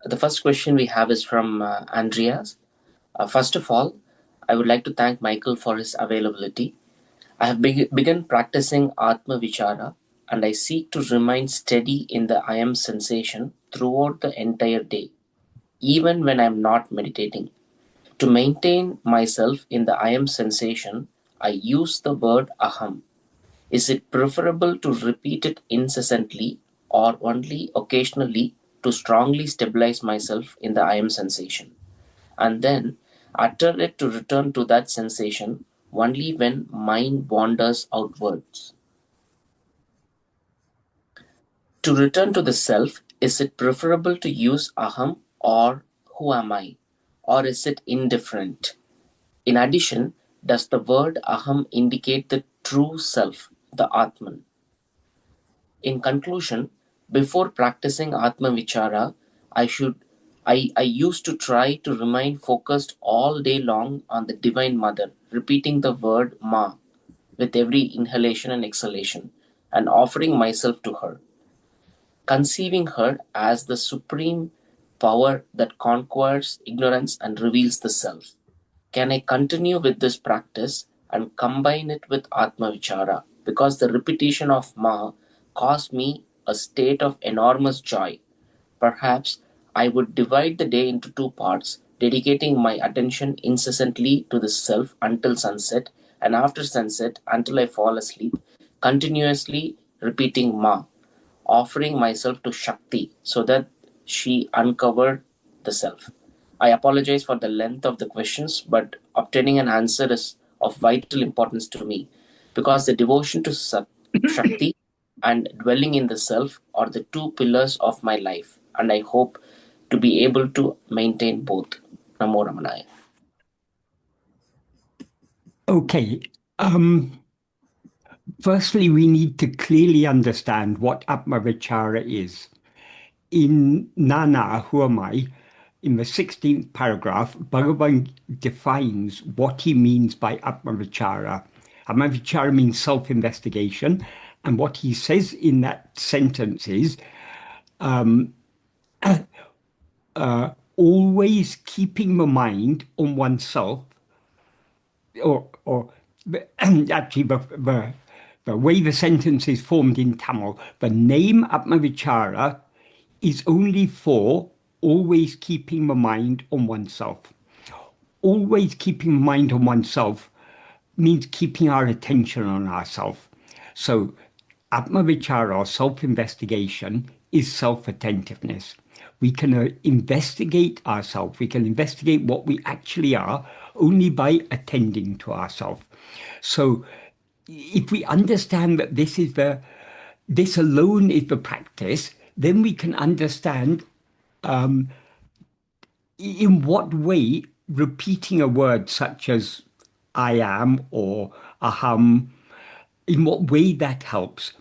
The first question we have is from Andreas. First of all, I would like to thank Michael for his availability. I have begun practicing Atma-vichara and I seek to remain steady in the I am sensation throughout the entire day, even when I am not meditating. To maintain myself in the I am sensation, I use the word aham. Is it preferable to repeat it incessantly or only occasionally to strongly stabilize myself in the I am sensation, and then utter it to return to that sensation only when mind wanders outwards? To return to the self, is it preferable to use aham or who am I? Or is it indifferent? In addition, does the word aham indicate the true self, the Atman? In conclusion, before practicing Atma-vichara, I used to try to remain focused all day long on the Divine Mother, repeating the word Ma with every inhalation and exhalation, and offering myself to her, conceiving her as the supreme power that conquers ignorance and reveals the self. Can I continue with this practice and combine it with Atma Vichara? Because the repetition of Ma caused me a state of enormous joy. Perhaps I would divide the day into two parts, dedicating my attention incessantly to the self until sunset, and after sunset until I fall asleep, continuously repeating Ma, offering myself to Shakti so that she uncovered the self. I apologize for the length of the questions, but obtaining an answer is of vital importance to me because the devotion to Shakti and dwelling in the self are the two pillars of my life, and I hope to be able to maintain both. Namo Ramanaya. Okay. Firstly, we need to clearly understand what Atma-vichara is. In Nana, who am I? In the 16th paragraph, Bhagavan defines what he means by Atma-vichara. Atma-vichara means self-investigation. And what he says in that sentence is always keeping the mind on oneself, or actually the way the sentence is formed in Tamil, the name Atma-vichara is only for always keeping the mind on oneself. Always keeping the mind on oneself means keeping our attention on ourselves. So Atma-vichara, or self-investigation, is self-attentiveness. We can investigate ourselves. We can investigate what we actually are only by attending to ourselves. So if we understand that this alone is the practice, then we can understand in what way repeating a word such as I am or aham, in what way that helps.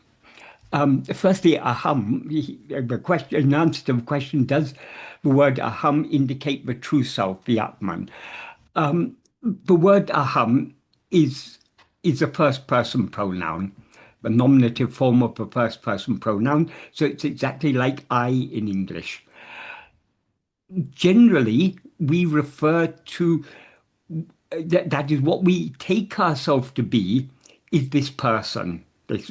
Firstly, aham, the question, in answer to the question, does the word aham indicate the true self, the Atman? The word aham is a first person pronoun, the nominative form of the first person pronoun. So it's exactly like I in English. Generally, we refer to that is what we take ourselves to be, is this person, this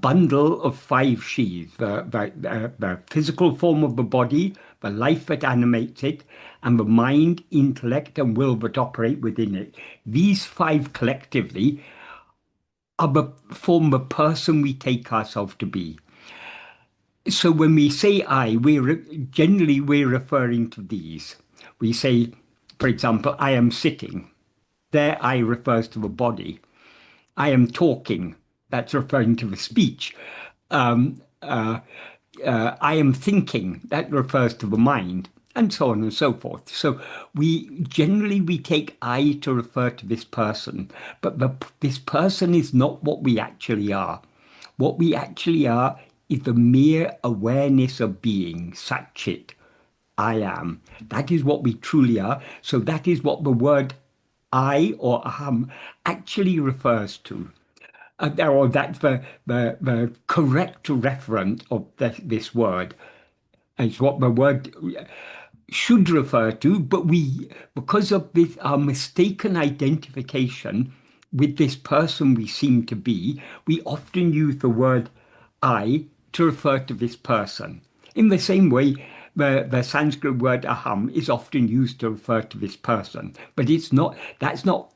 bundle of five sheaths, the physical form of the body, the life that animates it, and the mind, intellect, and will that operate within it. These five collectively form the person we take ourselves to be. So when we say I, generally we're referring to these. We say, for example, I am sitting. There I refers to the body. I am talking. That's referring to the speech. Um, uh, I am thinking. That refers to the mind, and so on and so forth. So we generally take I to refer to this person, but this person is not what we actually are. What we actually are is the mere awareness of being, Satchit. I am. That is what we truly are. So that is what the word I or aham actually refers to. Or that's the correct referent of this word. It's what the word should refer to, but we, because of this, our mistaken identification with this person we seem to be, we often use the word I to refer to this person. In the same way, the Sanskrit word aham is often used to refer to this person, but that's not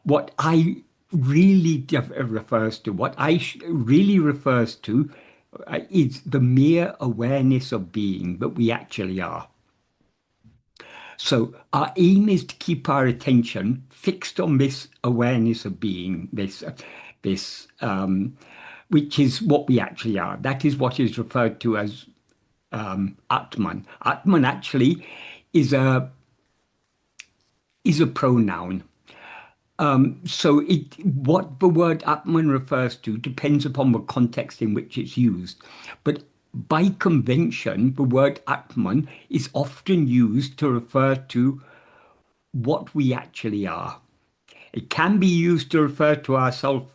what I really refers to. What I really refers to is the mere awareness of being that we actually are. So our aim is to keep our attention fixed on this awareness of being, this, which is what we actually are. That is what is referred to as Atman. Atman actually is a pronoun. So what the word Atman refers to depends upon the context in which it's used. But by convention, the word Atman is often used to refer to what we actually are. It can be used to refer to ourselves,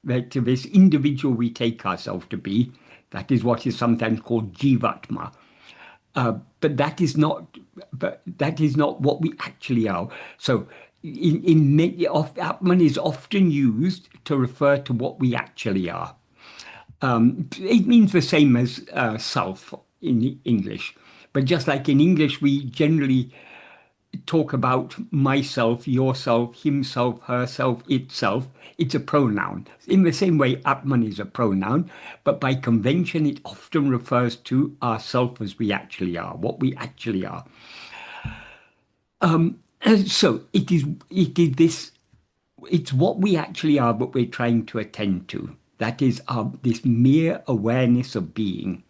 to this individual we take ourselves to be. That is what is sometimes called Jivatma. But that is not what we actually are. So, Atman is often used to refer to what we actually are. It means the same as self in English, but just like in English, we generally talk about myself, yourself, himself, herself, itself. It's a pronoun. In the same way, Atman is a pronoun, but by convention, it often refers to ourself as we actually are, what we actually are. And so it is this, it's what we actually are, but we're trying to attend to. That is this mere awareness of being.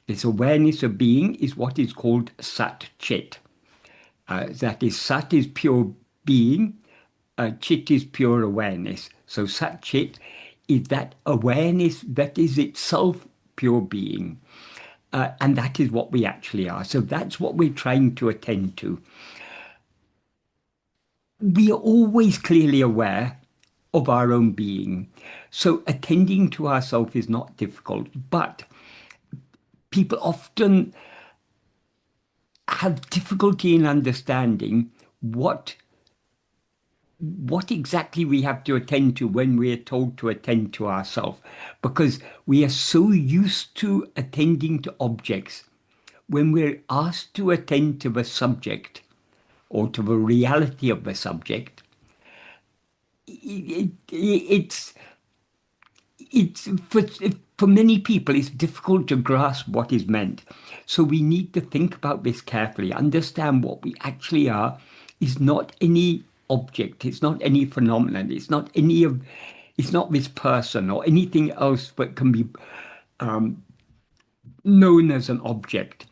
This awareness of being is what is called Sat Chit. That is, Sat is pure being, Chit is pure awareness. So Sat Chit is that awareness that is itself pure being. And that is what we actually are. So that's what we're trying to attend to. We are always clearly aware of our own being. So attending to ourselves is not difficult, but people often have difficulty in understanding what exactly we have to attend to when we are told to attend to ourselves, because we are so used to attending to objects. When we're asked to attend to the subject or to the reality of the subject, it's for many people it's difficult to grasp what is meant. So we need to think about this carefully, understand what we actually are is not any object, it's not any phenomenon, it's not this person or anything else that can be known as an object.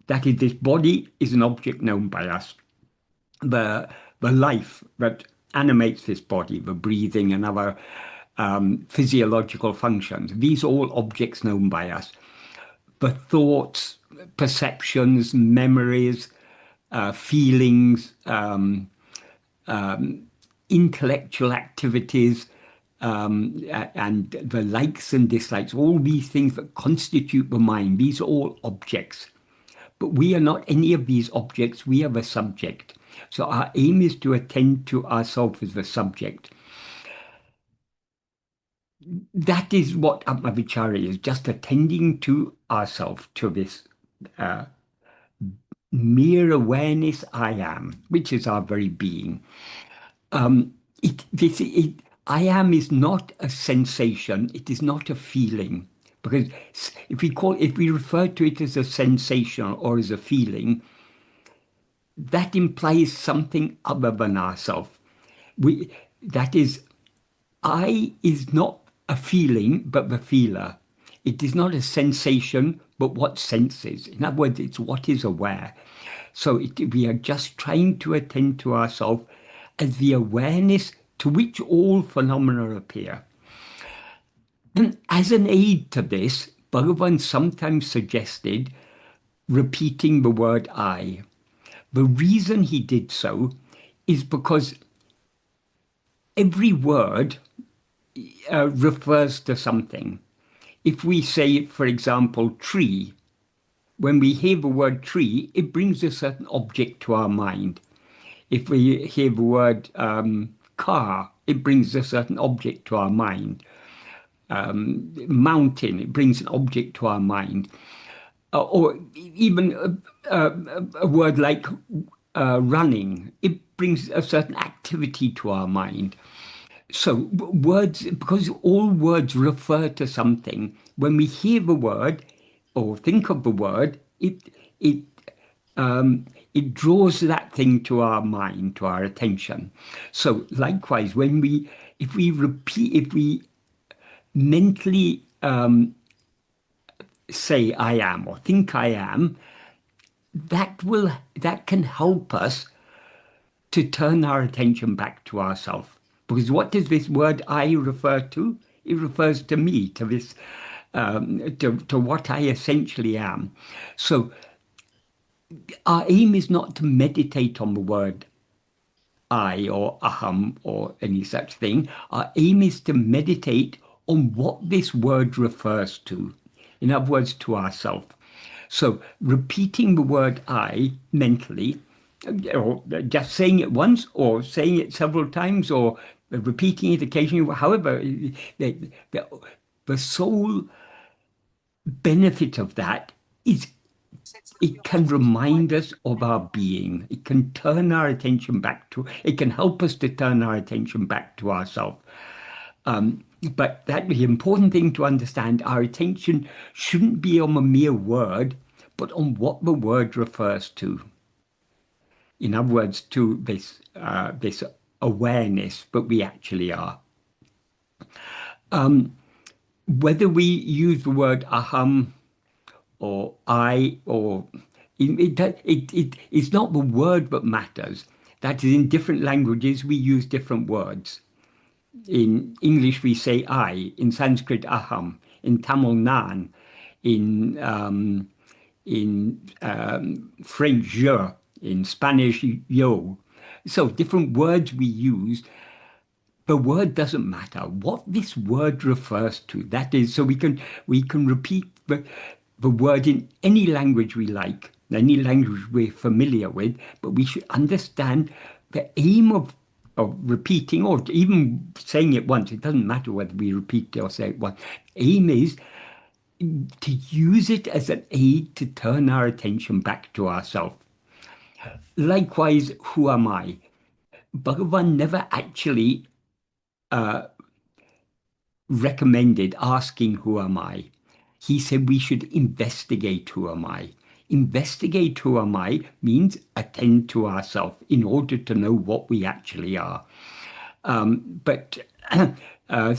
That is, this body is an object known by us. The life that animates this body, the breathing and other physiological functions, these are all objects known by us. The thoughts, perceptions, memories, feelings, intellectual activities, and the likes and dislikes, all these things that constitute the mind, these are all objects. But we are not any of these objects, we are the subject. So our aim is to attend to ourselves as the subject. That is what Atma-vichara is, just attending to ourselves, to this mere awareness I am, which is our very being. I am is not a sensation, it is not a feeling. Because if we refer to it as a sensation or as a feeling, that implies something other than ourselves. That is, I is not a feeling, but the feeler. It is not a sensation, but what senses. In other words, it's what is aware. So we are just trying to attend to ourselves as the awareness to which all phenomena appear. And as an aid to this, Bhagavan sometimes suggested repeating the word I. The reason he did so is because every word refers to something. If we say, for example, tree, when we hear the word tree, it brings a certain object to our mind. If we hear the word car, it brings a certain object to our mind. Mountain, it brings an object to our mind. Or even a word like running, it brings a certain activity to our mind. So words, because all words refer to something, when we hear the word or think of the word, it it draws that thing to our mind, to our attention. So likewise, when we if we repeat, if we mentally say I am or think I am, that can help us to turn our attention back to ourselves. Because what does this word I refer to? It refers to me, to this, to what I essentially am. So our aim is not to meditate on the word I or aham or any such thing. Our aim is to meditate on what this word refers to. In other words, to ourselves. So repeating the word I mentally, or just saying it once, or saying it several times, or repeating it occasionally, however, the, the sole benefit of that is it can remind us of our being. It can turn our attention back to, it can help us to turn our attention back to ourselves. But that the important thing to understand, our attention shouldn't be on a mere word, but on what the word refers to. In other words, to this awareness that we actually are. Whether we use the word aham or I or it's not the word that matters. That is, in different languages we use different words. In English we say I, in Sanskrit aham, in Tamil nan, in French je, in Spanish yo. So different words we use. The word doesn't matter. What this word refers to, that is, so we can repeat the word in any language we like, any language we're familiar with, but we should understand the aim of repeating or even saying it once. It doesn't matter whether we repeat it or say it once. Aim is to use it as an aid to turn our attention back to ourselves. Likewise, who am I? Bhagavan never actually recommended asking who am I. He said we should investigate who am I. Investigate who am I means attend to ourselves in order to know what we actually are. But uh,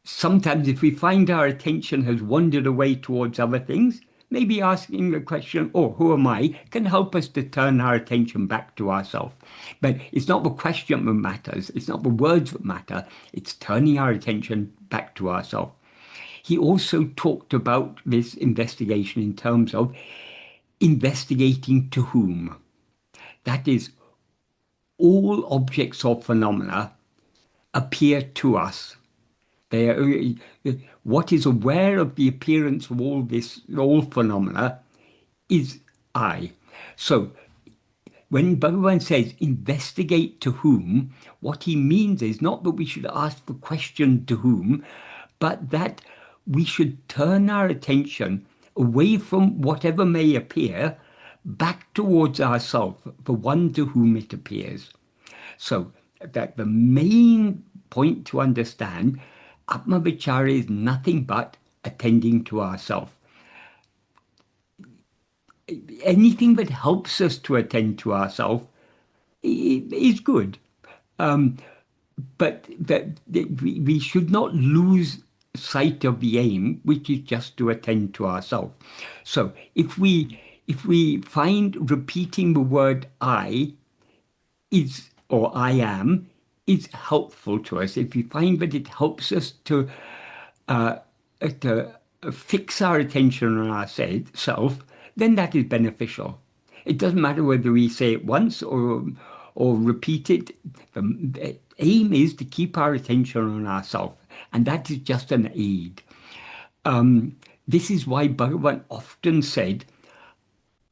sometimes if we find our attention has wandered away towards other things, maybe asking the question, oh, who am I, can help us to turn our attention back to ourselves. But it's not the question that matters. It's not the words that matter. It's turning our attention back to ourselves. He also talked about this investigation in terms of investigating to whom. That is, all objects or phenomena appear to us. They are, what is aware of the appearance of all phenomena is I. So when Bhagavan says investigate to whom, what he means is not that we should ask the question to whom, but that we should turn our attention away from whatever may appear back towards ourselves, the one to whom it appears. So that the main point to understand, Atma-vichara is nothing but attending to ourselves. Anything that helps us to attend to ourselves is good. But that we should not lose sight of the aim, which is just to attend to ourselves. So if we find repeating the word I is or I am is helpful to us, if we find that it helps us to fix our attention on ourselves, then that is beneficial. It doesn't matter whether we say it once or repeat it. The aim is to keep our attention on ourselves, and that is just an aid. This is why Bhagavan often said,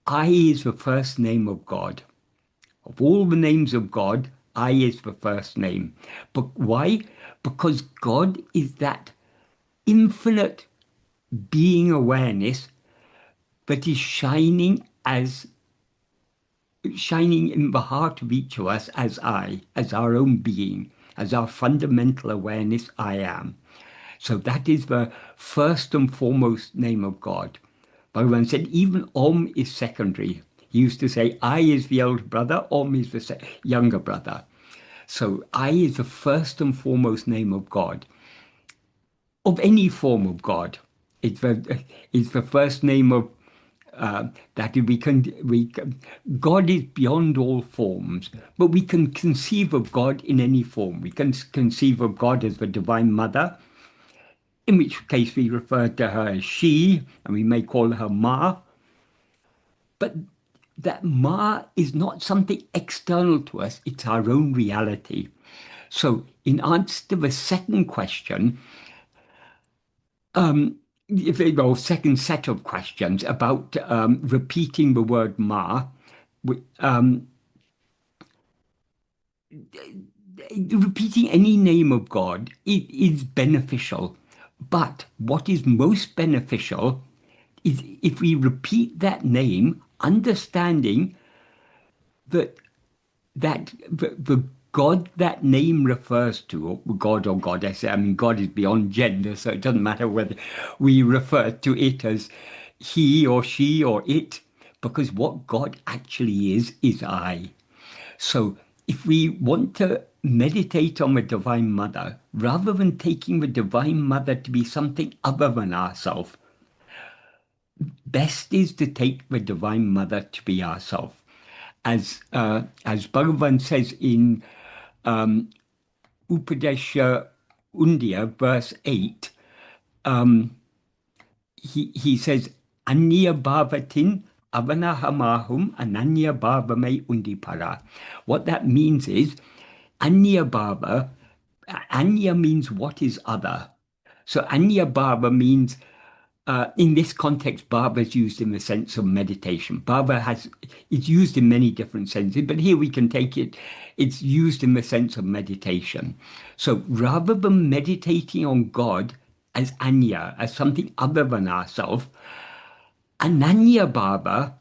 I is the first name of God. Of all the names of God, I is the first name. But why? Because God is that infinite being awareness that is shining in the heart of each of us as I, as our own being, as our fundamental awareness, I am. So that is the first and foremost name of God. Bhagavan said even Om is secondary. He used to say I is the elder brother, Om is the younger brother. So I is the first and foremost name of God, of any form of God. It's the first name of that God is beyond all forms, but we can conceive of God in any form. We can conceive of God as the Divine Mother, in which case we refer to her as she, and we may call her Ma. But that Ma is not something external to us, it's our own reality. So, in answer to the second question, or second set of questions about repeating the word Ma, repeating any name of God is beneficial. But what is most beneficial is if we repeat that name, understanding that the God that name refers to, or God or goddess, I mean, God is beyond gender, so it doesn't matter whether we refer to it as he or she or it, because what God actually is I. So if we want to meditate on the Divine Mother, rather than taking the Divine Mother to be something other than ourself, best is to take the Divine Mother to be ourself. As Bhagavan says in Upadesha Undya, verse 8, he says, Anya bhavatin avanahamahum ananya bhavame undipara. What that means is, Anya bhava, Anya means what is other. So Anya bhava means, in this context, bhava is used in the sense of meditation. It's used in many different senses, but here we can take it, it's used in the sense of meditation. So rather than meditating on God as Anya, as something other than ourselves, Ananya bhava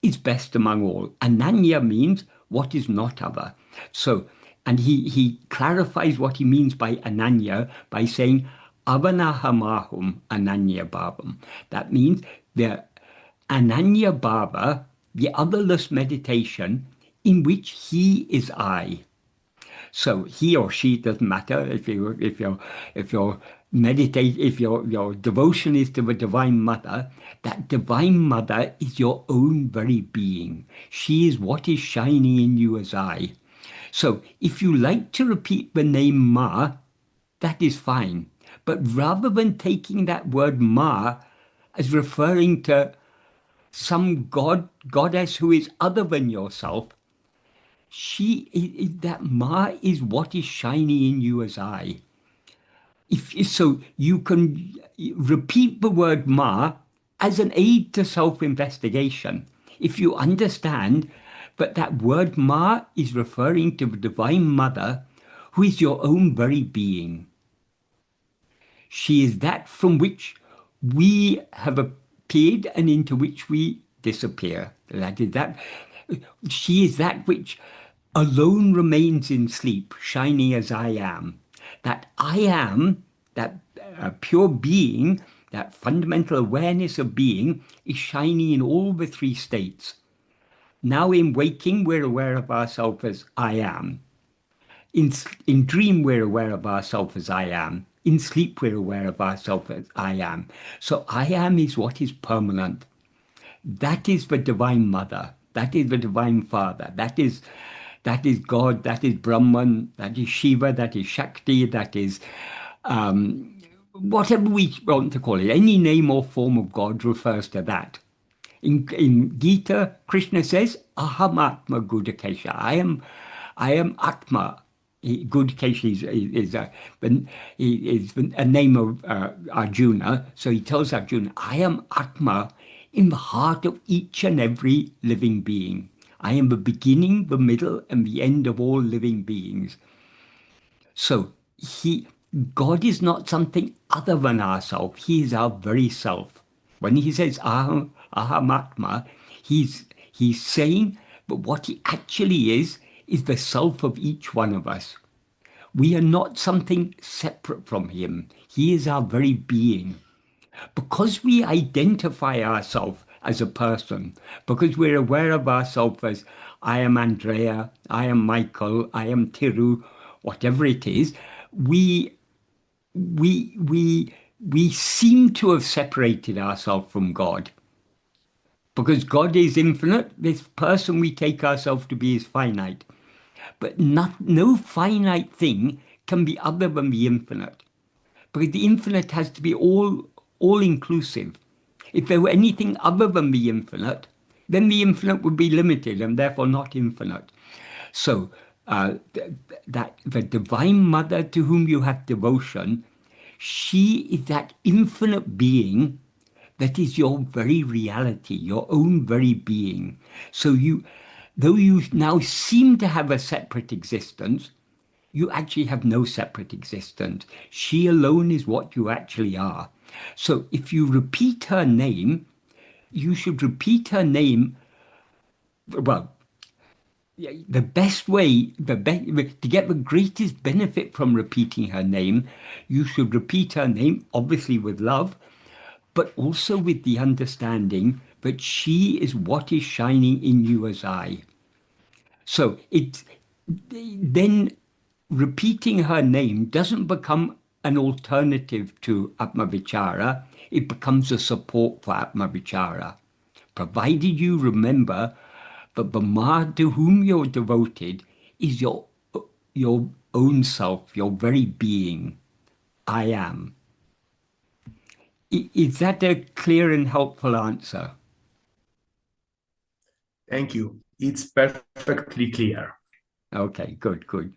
is best among all. Ananya means what is not other. So, and he clarifies what he means by Ananya by saying, Avanahamahum Ananya Bhavam. That means the Ananya Bhava, the otherless meditation in which he is I. So he or she doesn't matter if your meditate if your devotion is to the Divine Mother, that Divine Mother is your own very being. She is what is shining in you as I. So if you like to repeat the name Ma, that is fine. But rather than taking that word Ma as referring to some goddess who is other than yourself, that Ma is what is shining in you as I. So you can repeat the word Ma as an aid to self-investigation. If you understand that word Ma is referring to the Divine Mother, who is your own very being. She is that from which we have appeared and into which we disappear. That is that. She is that which alone remains in sleep, shining as I am. That I am, that pure being, that fundamental awareness of being, is shining in all the three states. Now in waking, we're aware of ourselves as I am. In dream, we're aware of ourselves as I am. In sleep, we're aware of ourselves as I am. So I am is what is permanent. That is the Divine Mother. That is the Divine Father. That is God. That is Brahman. That is Shiva. That is Shakti. That is whatever we want to call it. Any name or form of God refers to that. In Gita, Krishna says, aham Atma Gudakesha. I am Atma. Gudakesha is a name of Arjuna. So he tells Arjuna, I am Atma in the heart of each and every living being. I am the beginning, the middle, and the end of all living beings. So God is not something other than ourself. He is our very self. When he says aham Atma, he's saying, but what he actually is the self of each one of us. We are not something separate from him. He is our very being. Because we identify ourselves as a person, because we're aware of ourselves as I am Andrea, I am Michael, I am Tiru, whatever it is, we we we we seem to have separated ourselves from God. Because God is infinite, this person we take ourselves to be is finite. But no finite thing can be other than the infinite. Because the infinite has to be all inclusive. If there were anything other than the infinite, then the infinite would be limited and therefore not infinite. So that the Divine Mother to whom you have devotion, she is that infinite being that is your very reality, your own very being. So though you now seem to have a separate existence, you actually have no separate existence. She alone is what you actually are. So if you repeat her name, you should repeat her name. Well, the best way, to get the greatest benefit from repeating her name, you should repeat her name, obviously with love, but also with the understanding that she is what is shining in you as I. So then repeating her name doesn't become an alternative to Atma-vichara, it becomes a support for Atma-vichara. Provided you remember that the Ma to whom you're devoted is your own self, your very being. I am. Is that a clear and helpful answer? Thank you. It's perfectly clear. Okay, good, good.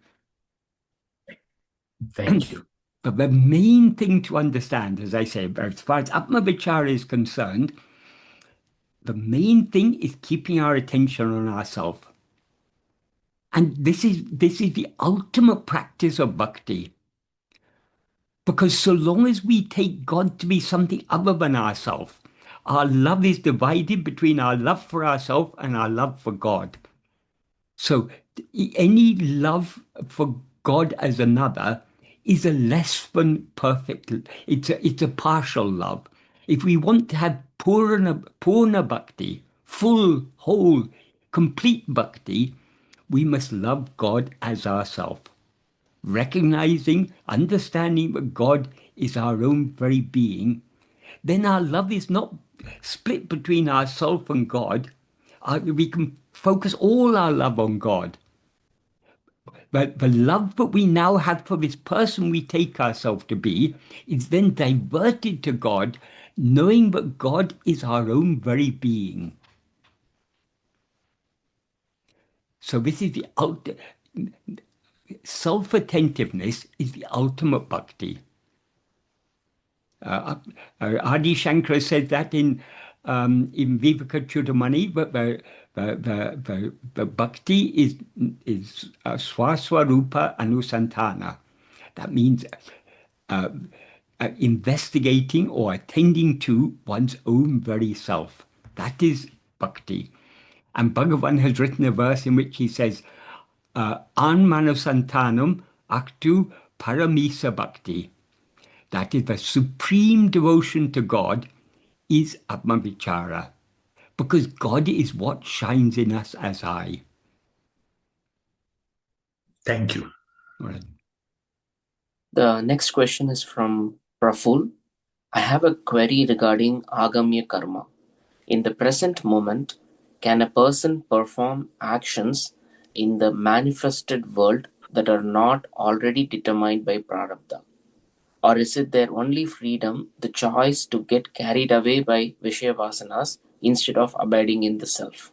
Thank you. But the main thing to understand, as I say, as far as Atma-vichara is concerned, the main thing is keeping our attention on ourselves. And this is the ultimate practice of bhakti. Because so long as we take God to be something other than ourselves, our love is divided between our love for ourselves and our love for God. So any love for God as another is a less than perfect. It's a partial love. If we want to have purna bhakti, full, whole, complete bhakti, we must love God as ourself, recognizing, understanding that God is our own very being. Then our love is not split between ourself and God. We can focus all our love on God. But the love that we now have for this person we take ourselves to be is then diverted to God, knowing that God is our own very being. So this is the self-attentiveness is the ultimate bhakti. Adi Shankara said that in Viveka Chudamani, but the bhakti is swaswarupa anusantana. That means uh, investigating or attending to one's own very self. That is bhakti. And Bhagavan has written a verse in which he says, Anmanasantanam aktu paramisa bhakti. That is the supreme devotion to God is Atma-vichara. Because God is what shines in us as I. Thank you. All right. The next question is from Praful. I have a query regarding agamya karma. In the present moment, can a person perform actions in the manifested world that are not already determined by prarabdha? Or is it their only freedom, the choice to get carried away by Vishaya vasanas instead of abiding in the self?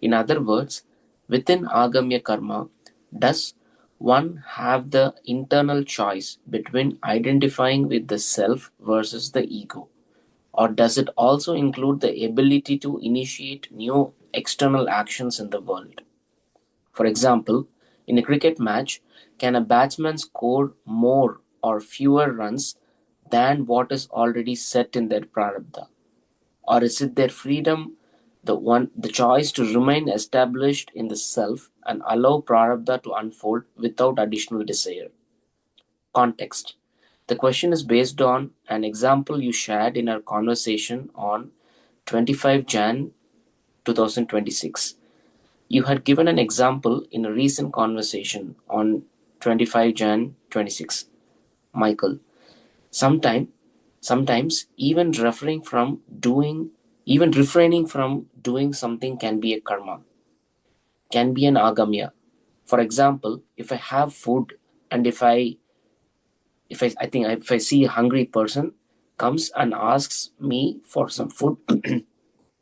In other words, within Agamya Karma, does one have the internal choice between identifying with the self versus the ego? Or does it also include the ability to initiate new external actions in the world? For example, in a cricket match, can a batsman score more or fewer runs than what is already set in their prarabdha? Or is it their freedom, the choice to remain established in the self and allow prarabdha to unfold without additional desire? Context. The question is based on an example you shared in our conversation on 25 Jan 2026. You had given an example in a recent conversation on 25 Jan 26. Michael, sometime, sometimes even refraining from doing something can be a karma, can be an agamya. For example, if I have food and if I see a hungry person comes and asks me for some food,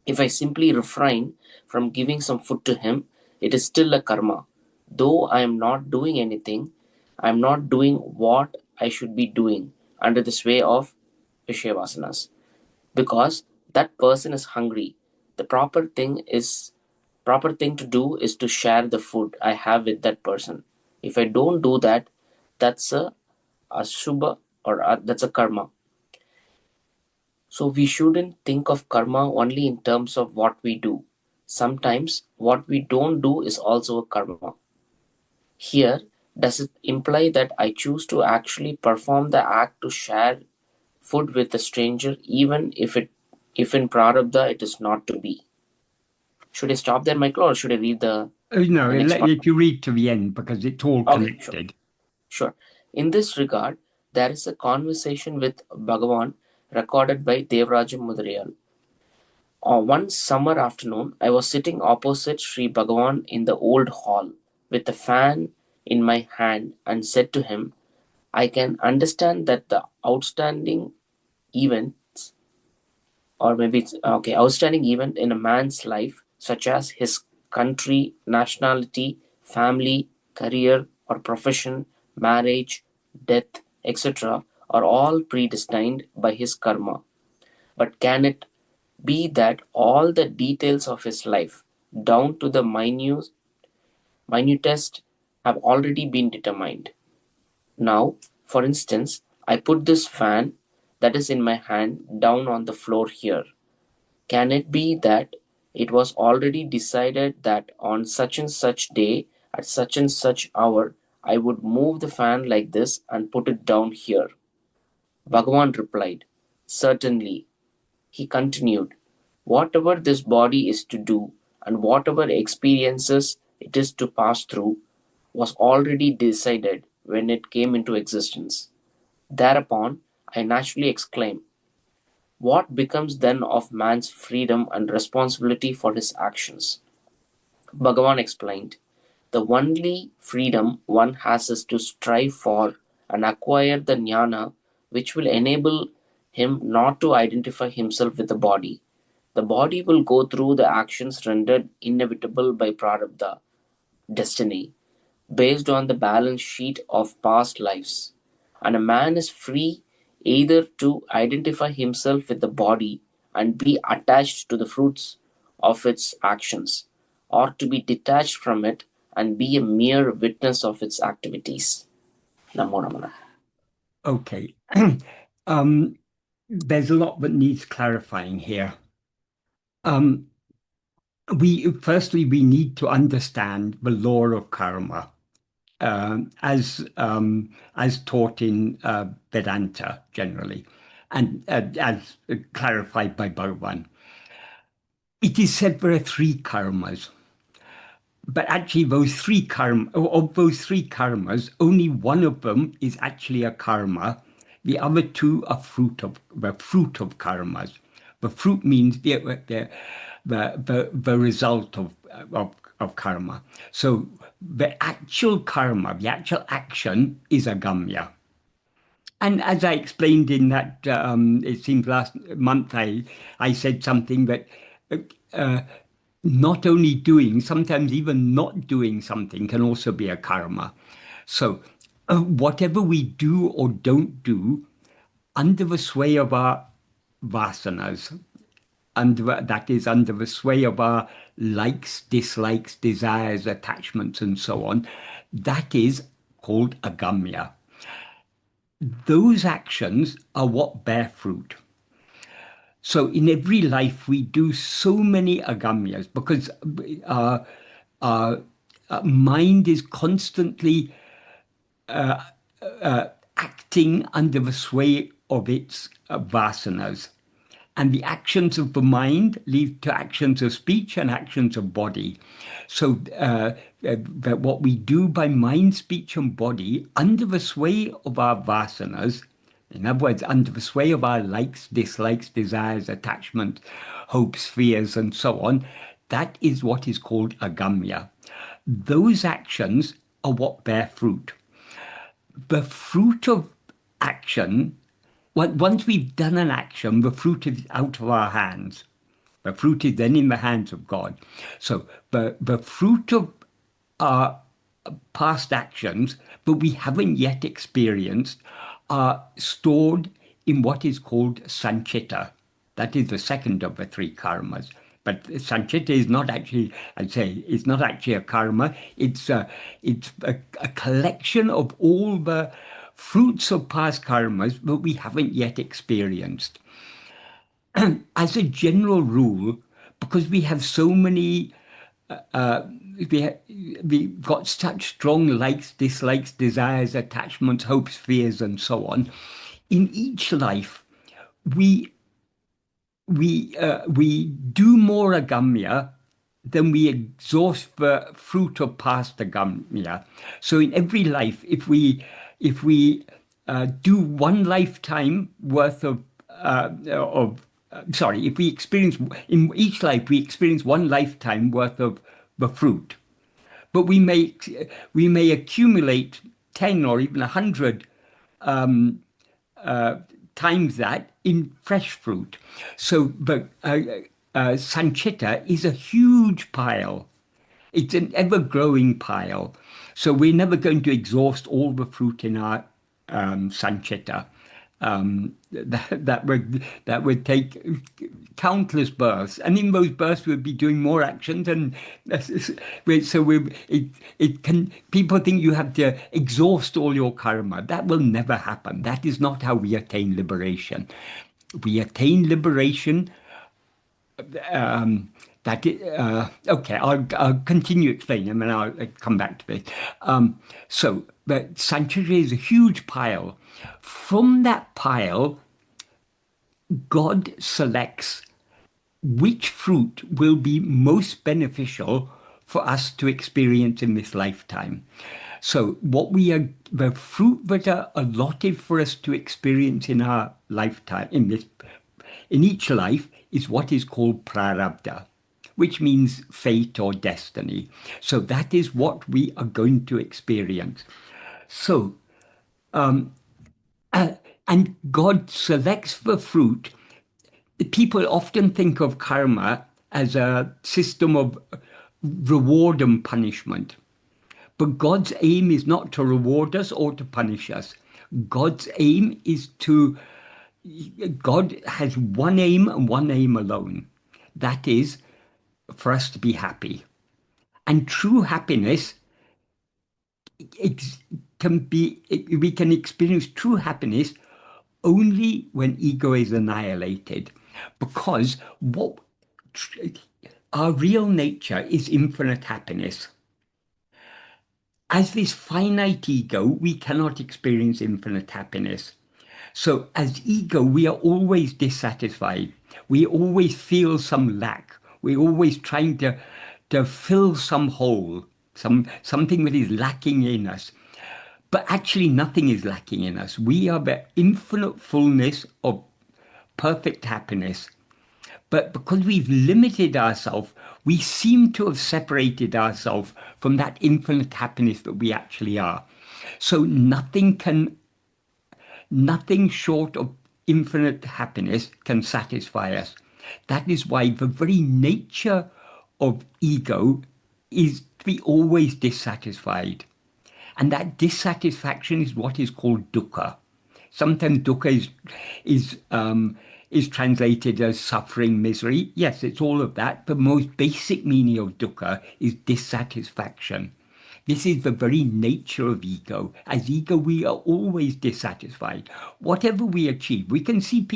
if I simply refrain from giving some food to him, it is still a karma. Though I am not doing anything, I am not doing what I should be doing under the sway of Vishayavasanas. Because that person is hungry. The proper thing to do is to share the food I have with that person. If I don't do that, that's a shubha that's a karma. So we shouldn't think of karma only in terms of what we do. Sometimes what we don't do is also a karma. Here, does it imply that I choose to actually perform the act to share food with a stranger even if in prarabdha it is not to be? Should I stop there, Michael, or should I read No, the next part? if you read to the end, because it's all Okay, sure. connected. Sure. In this regard, there is a conversation with Bhagavan recorded by Devaraja Mudariyal. One summer afternoon, I was sitting opposite Sri Bhagavan in the old hall with a fan in my hand and said to him, I can understand that the events, outstanding event in a man's life, such as his country, nationality, family, career or profession, marriage, death, etc., are all predestined by his karma. But can it be that all the details of his life, down to the minutest, have already been determined? Now, for instance, I put this fan that is in my hand down on the floor here. Can it be that it was already decided that on such and such day, at such and such hour, I would move the fan like this and put it down here? Bhagavan replied, Certainly. He continued, Whatever this body is to do and whatever experiences it is to pass through was already decided when it came into existence. Thereupon, I naturally exclaim, What becomes then of man's freedom and responsibility for his actions? Bhagavan explained, The only freedom one has is to strive for and acquire the jnana which will enable him not to identify himself with the body. The body will go through the actions rendered inevitable by prarabdha, destiny, based on the balance sheet of past lives. And a man is free either to identify himself with the body and be attached to the fruits of its actions, or to be detached from it and be a mere witness of its activities. Namo Ramana. Okay. um, there's a lot that needs clarifying here. Um, we need to understand the law of karma as taught in Vedanta generally, and as clarified by Bhagavan. It is said there are three karmas, but actually of those three karmas, only one of them is actually a karma. The other two are the fruit of karmas. The fruit means the result of karma. So the actual karma, the actual action is a gamya. And as I explained in that, it seems last month, I said something that uh, not only doing, sometimes even not doing something can also be a karma. So whatever we do or don't do, under the sway of our vasanas. That is under the sway of our likes, dislikes, desires, attachments, and so on. That is called agamya. Those actions are what bear fruit. So in every life, we do so many agamyas because our mind is constantly acting under the sway of its vasanas. And the actions of the mind lead to actions of speech and actions of body. So that what we do by mind, speech, and body under the sway of our vasanas, in other words, under the sway of our likes, dislikes, desires, attachment, hopes, fears, and so on, that is what is called agamya. Those actions are what bear fruit. The fruit of action, once we've done an action, the fruit is out of our hands. The fruit is then in the hands of God. So the fruit of our past actions, but we haven't yet experienced, are stored in what is called sanchita. That is the second of the three karmas. But sanchita is not actually, I'd say, it's not actually a karma. It's a collection of all the fruits of past karmas that we haven't yet experienced. As a general rule, because we have so many, we've got such strong likes, dislikes, desires, attachments, hopes, fears, and so on. In each life, we we do more agamya than we exhaust the fruit of past agamya. So in every life, if we do one lifetime worth of if we experience in each life we experience one lifetime worth of the fruit, but we may accumulate 10 or even 100 times that in fresh fruit. So the sanchita is a huge pile. It's an ever-growing pile. So we're never going to exhaust all the fruit in our sanchita. That would take countless births, and in those births we'd be doing more actions, and so it can. People think you have to exhaust all your karma. That will never happen. That is not how we attain liberation. We attain liberation. Okay, I'll continue explaining and then I'll come back to this. So the sanctuary is a huge pile. From that pile, God selects which fruit will be most beneficial for us to experience in this lifetime. So the fruit that are allotted for us to experience in our lifetime, in each life, is what is called prarabdha, which means fate or destiny. So that is what we are going to experience. So, and God selects the fruit. People often think of karma as a system of reward and punishment. But God's aim is not to reward us or to punish us. God's aim is God has one aim and one aim alone. That is for us to be happy. And true happiness, we can experience true happiness only when ego is annihilated. Because our real nature is infinite happiness. As this finite ego, we cannot experience infinite happiness. So as ego, we are always dissatisfied. We always feel some lack. We're always trying to fill some hole, something that is lacking in us. But actually nothing is lacking in us. We are the infinite fullness of perfect happiness. But because we've limited ourselves, we seem to have separated ourselves from that infinite happiness that we actually are. So nothing short of infinite happiness can satisfy us. That is why the very nature of ego is to be always dissatisfied. And that dissatisfaction is what is called dukkha. Sometimes dukkha is translated as suffering, misery. Yes, it's all of that. The most basic meaning of dukkha is dissatisfaction. This is the very nature of ego. As ego, we are always dissatisfied. Whatever we achieve, we can see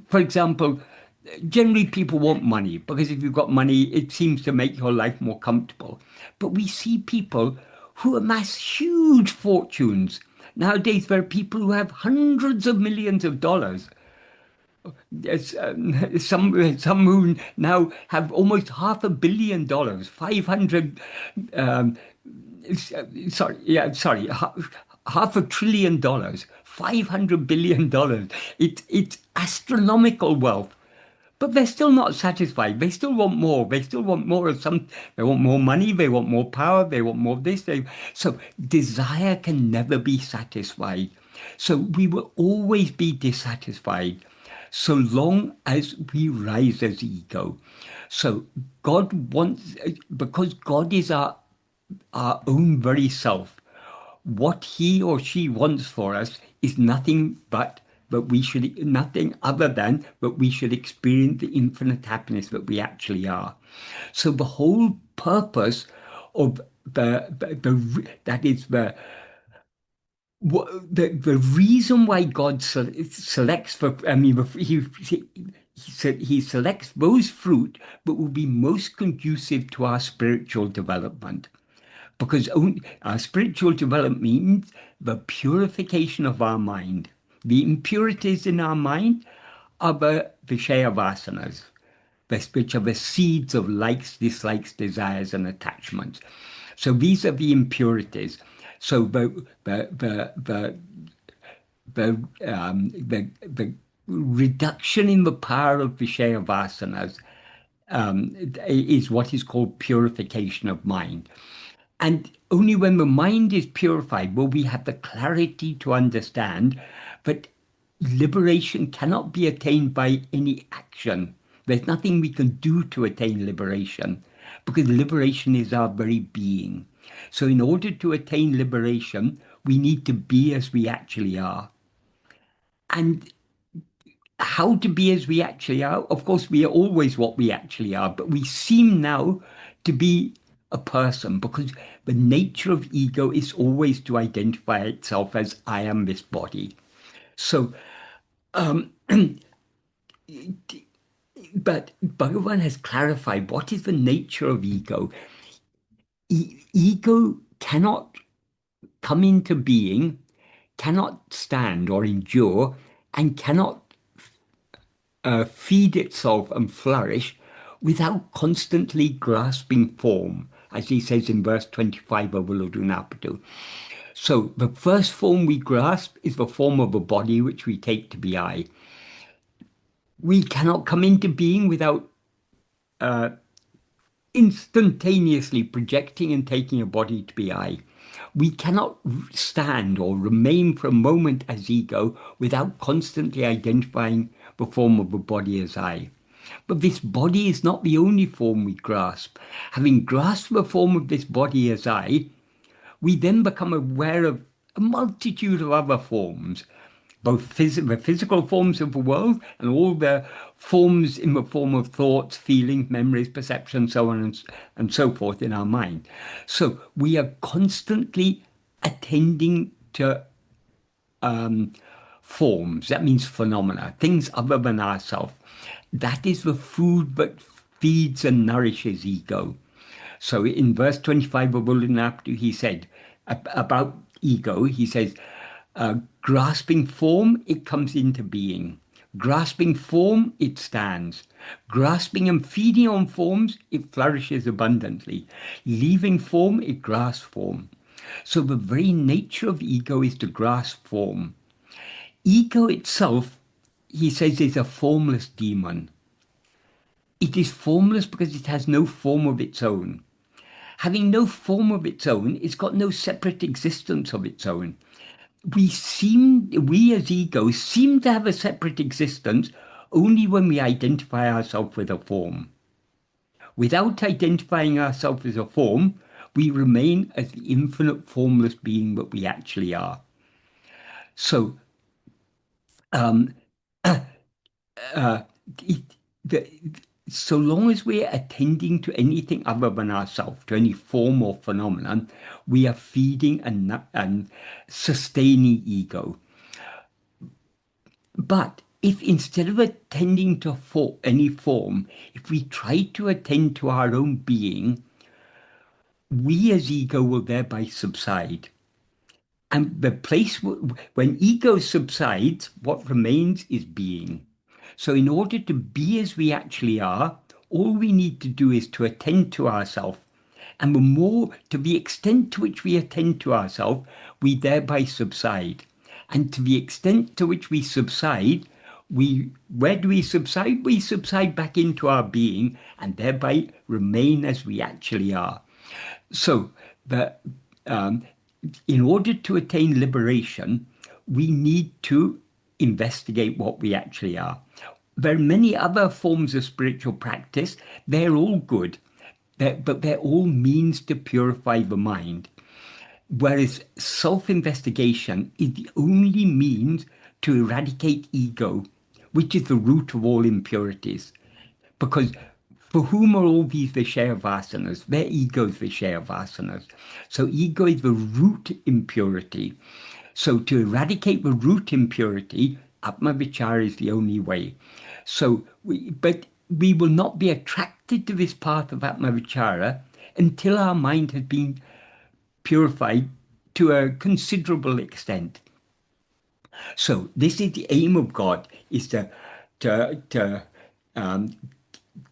for example, generally people want money because if you've got money, it seems to make your life more comfortable. But we see people who amass huge fortunes. Nowadays, there are people who have hundreds of millions of dollars. Yes, some who now have almost $500 million, 500, um, half $1 trillion, $500 billion. It's astronomical wealth. But they're still not satisfied. They still want more. They still want more of some. They want more money. They want more power. They want more of this. So desire can never be satisfied. So we will always be dissatisfied so long as we rise as ego. So God wants, because God is our own very self, what he or she wants for us is nothing other than that we should experience the infinite happiness that we actually are. So the whole purpose of that is the reason why God selects for, I mean, he selects those fruit that will be most conducive to our spiritual development. Because our spiritual development means the purification of our mind. The impurities in our mind are the Vishaya vasanas, which are the seeds of likes, dislikes, desires, and attachments. So these are the impurities. So the reduction in the power of Vishaya vasanas is what is called purification of mind. And only when the mind is purified will we have the clarity to understand that liberation cannot be attained by any action. There's nothing we can do to attain liberation because liberation is our very being. So in order to attain liberation, we need to be as we actually are. And how to be as we actually are. Of course, we are always what we actually are, but we seem now to be a person because the nature of ego is always to identify itself as I am this body. So, but Bhagavan has clarified what is the nature of ego. Ego cannot come into being, cannot stand or endure, and cannot feed itself and flourish without constantly grasping form, as he says in verse 25 of Uludunapadu. So the first form we grasp is the form of a body which we take to be I. We cannot come into being without instantaneously projecting and taking a body to be I. We cannot stand or remain for a moment as ego without constantly identifying the form of a body as I. But this body is not the only form we grasp. Having grasped the form of this body as I, we then become aware of a multitude of other forms, both the physical forms of the world and all the forms in the form of thoughts, feelings, memories, perceptions, so on and so forth in our mind. So we are constantly attending to forms. That means phenomena, things other than ourselves. That is the food that feeds and nourishes ego. So in verse 25 of Ulunaptu, he said about ego, he says, grasping form, it comes into being. Grasping form, it stands. Grasping and feeding on forms, it flourishes abundantly. Leaving form, it grasps form. So the very nature of ego is to grasp form. Ego itself, he says, is a formless demon. It is formless because it has no form of its own. Having no form of its own, it's got no separate existence of its own. We as ego seem to have a separate existence only when we identify ourselves with a form. Without identifying ourselves as a form, we remain as the infinite formless being that we actually are. So Um, uh, it, the, so long as we're attending to anything other than ourselves, to any form or phenomenon, we are feeding and sustaining ego. But if instead of attending to any form, if we try to attend to our own being, we as ego will thereby subside. And the place when ego subsides, what remains is being. So, in order to be as we actually are, all we need to do is to attend to ourselves. And the more, to the extent to which we attend to ourselves, we thereby subside. And to the extent to which we subside, where do we subside? We subside back into our being and thereby remain as we actually are. So, the um, in order to attain liberation, we need to investigate what we actually are. There are many other forms of spiritual practice. They're all good, but they're all means to purify the mind. Whereas self-investigation is the only means to eradicate ego, which is the root of all impurities. Because for whom are all these Vishaya vasanas? Their ego is Vishaya vasanas. So ego is the root impurity. So to eradicate the root impurity, Atma-vichara is the only way. But we will not be attracted to this path of Atma-vichara until our mind has been purified to a considerable extent. So this is the aim of God, is to um,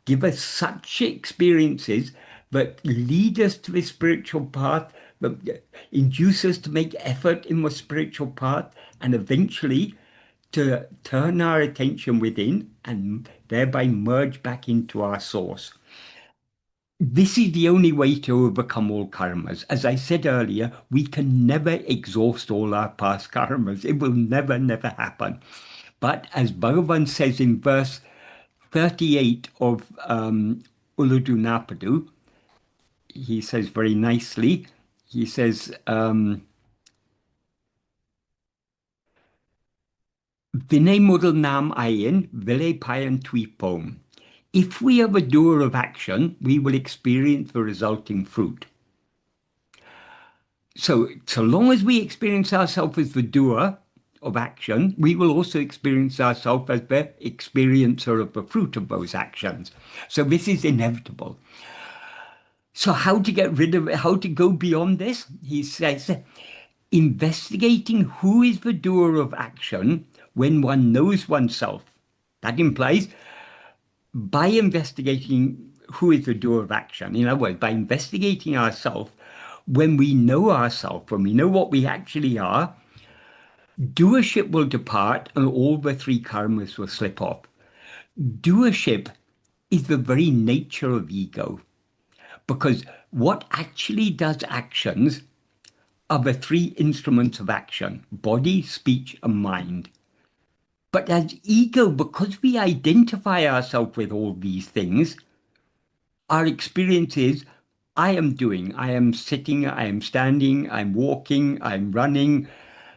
give us such experiences that lead us to the spiritual path, that induce us to make effort in the spiritual path, and eventually to turn our attention within and thereby merge back into our source. This is the only way to overcome all karmas. As I said earlier, we can never exhaust all our past karmas. It will never, never happen. But as Bhagavan says in verse 38 of Uludu Napadu, he says very nicely, he says, Vinay mudal nam ayin, vile payan tuipom. If we are the doer of action, we will experience the resulting fruit. So long as we experience ourselves as the doer of action, we will also experience ourselves as the experiencer of the fruit of those actions. So this is inevitable. So how to get rid of it, how to go beyond this? He says, investigating who is the doer of action when one knows oneself. That implies by investigating who is the doer of action, in other words, by investigating ourselves, when we know ourselves, when we know what we actually are, doership will depart and all the three karmas will slip off. Doership is the very nature of ego, because what actually does actions are the three instruments of action: body, speech, and mind. But as ego, because we identify ourselves with all these things, our experience is I am doing, I am sitting, I am standing, I'm walking, I'm running.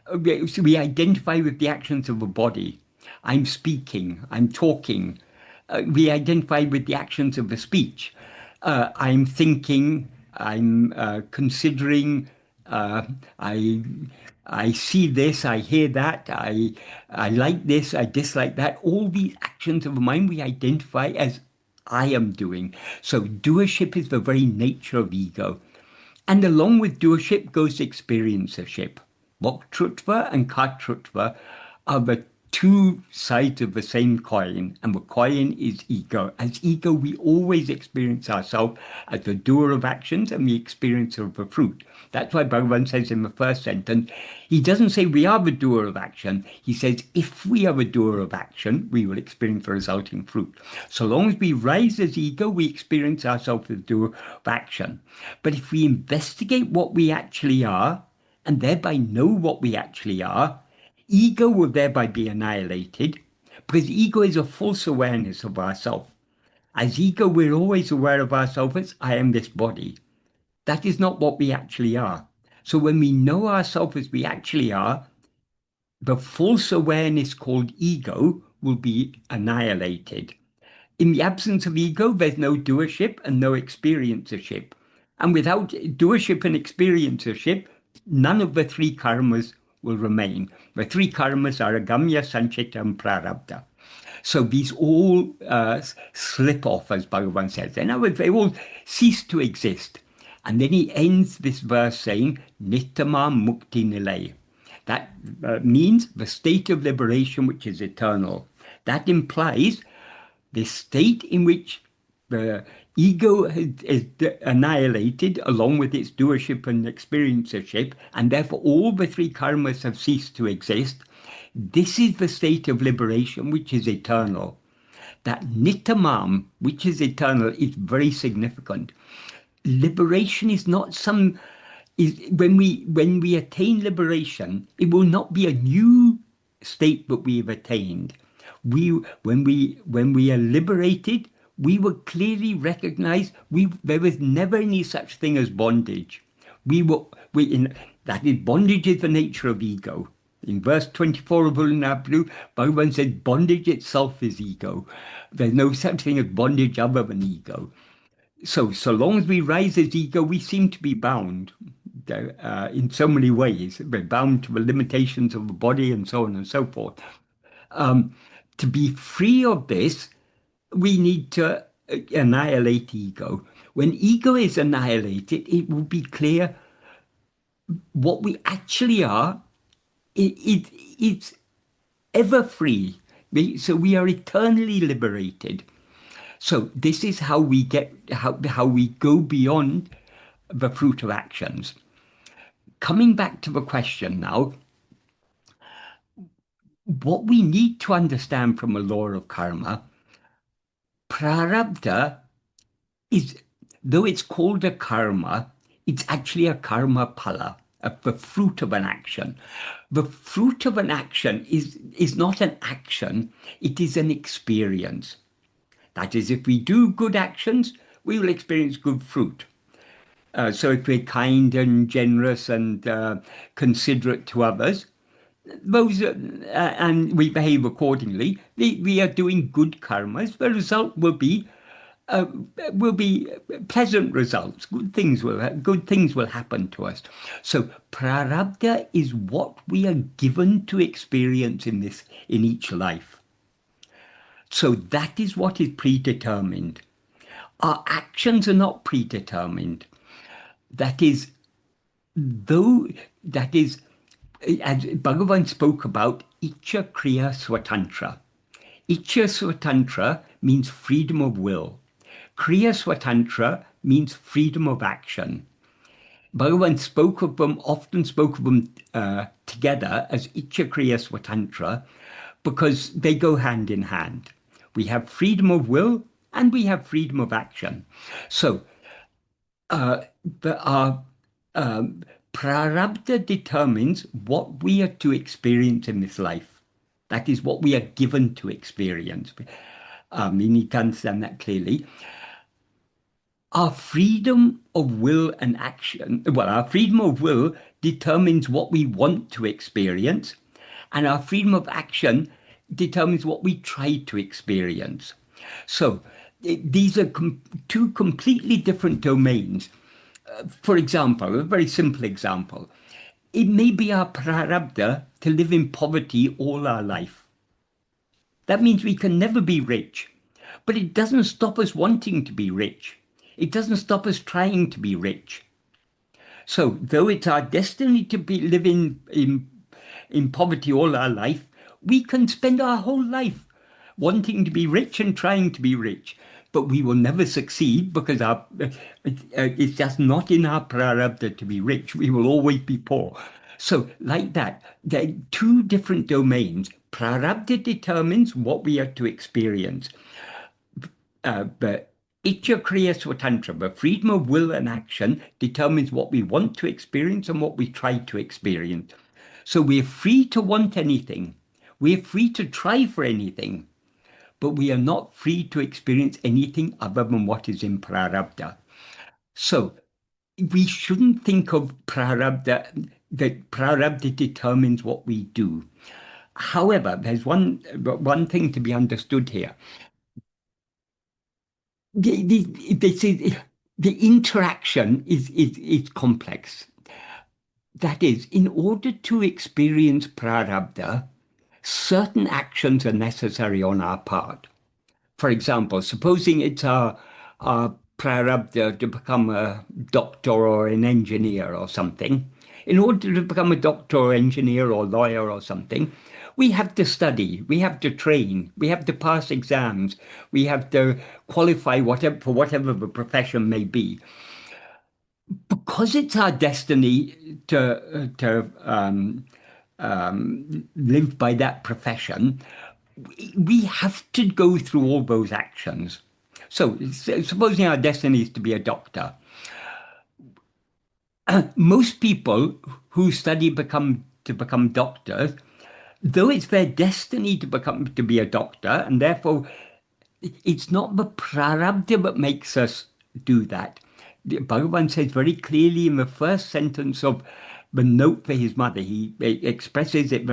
So we identify with the actions of the body. I'm speaking, I'm talking. We identify with the actions of the speech. I'm thinking, I'm considering, uh, I I see this, I hear that, I like this, I dislike that. All these actions of the mind we identify as I am doing. So doership is the very nature of ego. And along with doership goes experiencership. Bhaktrutva and Kartrutva are the two sides of the same coin, and the coin is ego. As ego, we always experience ourselves as the doer of actions and the experiencer of the fruit. That's why Bhagavan says in the first sentence, he doesn't say we are the doer of action. He says if we are the doer of action, we will experience the resulting fruit. So long as we rise as ego, we experience ourselves as the doer of action. But if we investigate what we actually are, and thereby know what we actually are, ego will thereby be annihilated, because ego is a false awareness of ourself. As ego, we're always aware of ourselves as I am this body. That is not what we actually are. So when we know ourselves as we actually are, the false awareness called ego will be annihilated. In the absence of ego, there's no doership and no experiencership. And without doership and experiencership, none of the three karmas will remain. The three karmas are agamya, sanchita, and prarabdha. So these all slip off, as Bhagavan says. In other words, they all cease to exist. And then he ends this verse saying, Nittama mukti nilay. That means the state of liberation which is eternal. That implies the state in which the ego is annihilated along with its doership and experiencership, and therefore all the three karmas have ceased to exist. This is the state of liberation which is eternal. That nittamam, which is eternal, is very significant. Liberation is not some is when we attain liberation, it will not be a new state that we have attained. When we are liberated, we will clearly recognize there was never any such thing as bondage. That is, bondage is the nature of ego. In verse 24 of Ulunablu, Bhagavan said, bondage itself is ego. There's no such thing as bondage other than ego. So long as we rise as ego, we seem to be bound in so many ways. We're bound to the limitations of the body and so on and so forth. To be free of this, we need to annihilate ego. When ego is annihilated, it will be clear what we actually are. It's ever free. So we are eternally liberated. So this is how we get how we go beyond the fruit of actions. Coming back to the question now, what we need to understand from a law of karma, prarabdha is, though it's called a karma, it's actually a karma phala, the fruit of an action. The fruit of an action is not an action, it is an experience. That is, if we do good actions, we will experience good fruit. So if we're kind and generous and considerate to others, and we behave accordingly, we are doing good karmas. The result will be pleasant results. Good things will happen to us. So prarabdha is what we are given to experience in each life. So that is what is predetermined. Our actions are not predetermined. That is, as Bhagavan spoke about, Icha Kriya Swatantra. Icha Swatantra means freedom of will. Kriya Swatantra means freedom of action. Bhagavan often spoke of them together as Icha Kriya Swatantra because they go hand in hand. We have freedom of will and we have freedom of action. So our prarabdha determines what we are to experience in this life. That is what we are given to experience. You need to understand that clearly. Our freedom of will and action, our freedom of will determines what we want to experience, and our freedom of action determines what we try to experience. So these are two completely different domains. For example, a very simple example, it may be our prarabdha to live in poverty all our life. That means we can never be rich, but it doesn't stop us wanting to be rich. It doesn't stop us trying to be rich. So though it's our destiny to live in poverty all our life, we can spend our whole life wanting to be rich and trying to be rich. But we will never succeed because it's just not in our prarabdha to be rich. We will always be poor. So like that, there are two different domains. Prarabdha determines what we are to experience. But Icha Kriya Swatantra, the freedom of will and action, determines what we want to experience and what we try to experience. So we're free to want anything. We're free to try for anything. But we are not free to experience anything other than what is in prarabdha. So we shouldn't think of prarabdha that prarabdha determines what we do. However, there's one thing to be understood here. The interaction is complex. That is, in order to experience prarabdha, certain actions are necessary on our part. For example, supposing it's our prarabdha to become a doctor or an engineer or something. In order to become a doctor or engineer or lawyer or something, we have to study, we have to train, we have to pass exams, we have to qualify for whatever the profession may be. Because it's our destiny to live by that profession, we have to go through all those actions. So, supposing our destiny is to be a doctor, most people who study to become doctors, though it's their destiny to be a doctor, and therefore it's not the prarabdha that makes us do that. Bhagavan says very clearly in the first sentence of the note for his mother, he expresses it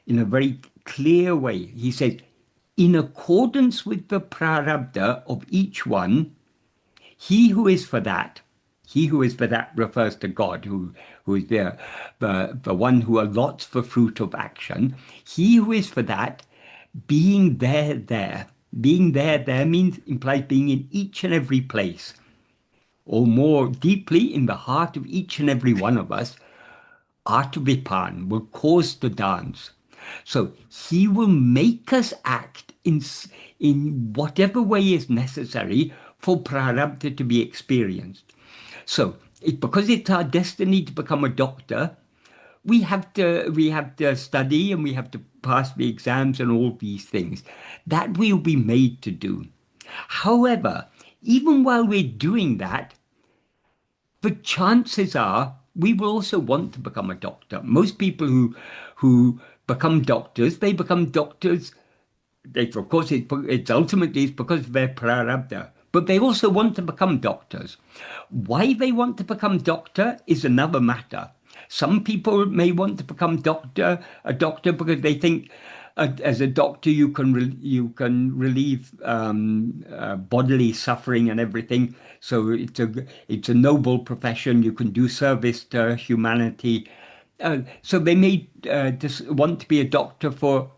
in a very clear way. He says, in accordance with the prarabdha of each one, he who is for that, he who is for that refers to God, who is the one who allots the fruit of action. He who is for that, being there. Being there means implies being in each and every place, or more deeply in the heart of each and every one of us. Atma-vichara will cause to dance. So he will make us act in whatever way is necessary for prarabdha to be experienced. So because it's our destiny to become a doctor, we have to study and we have to pass the exams and all these things. That we'll be made to do. However, even while we're doing that, the chances are we will also want to become a doctor. Most people who become doctors, they become doctors. Of course, it's ultimately it's because of their prarabdha, but they also want to become doctors. Why they want to become doctor is another matter. Some people may want to become a doctor because they think as a doctor you can relieve bodily suffering and everything. So it's a noble profession. You can do service to humanity. So they may just want to be a doctor for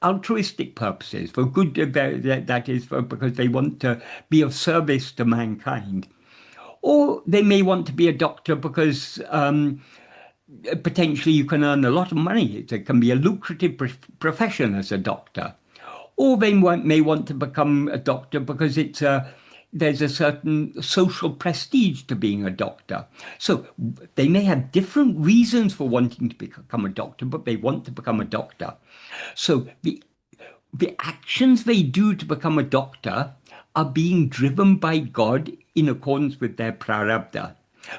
altruistic purposes, for good, that is, because they want to be of service to mankind. Or they may want to be a doctor because potentially you can earn a lot of money. It can be a lucrative profession as a doctor. Or they may want to become a doctor because there's a certain social prestige to being a doctor. So they may have different reasons for wanting to become a doctor, but they want to become a doctor. So the actions they do to become a doctor are being driven by God in accordance with their prarabdha.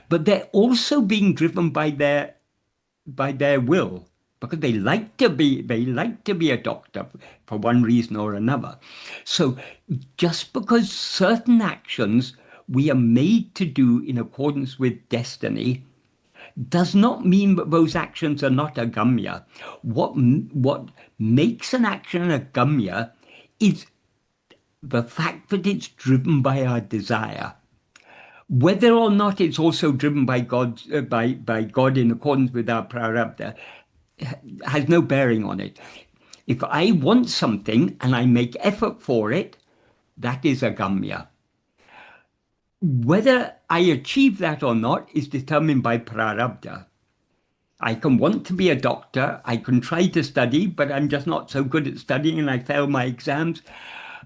But they're also being driven by their will, because they like to be a doctor for one reason or another. So just because certain actions we are made to do in accordance with destiny does not mean that those actions are not agamya. What makes an action agamya is the fact that it's driven by our desire. Whether or not it's also driven by God in accordance with our prarabdha has no bearing on it. If I want something and I make effort for it, that is agamya. Whether I achieve that or not is determined by prarabdha. I can want to be a doctor, I can try to study, but I'm just not so good at studying and I fail my exams.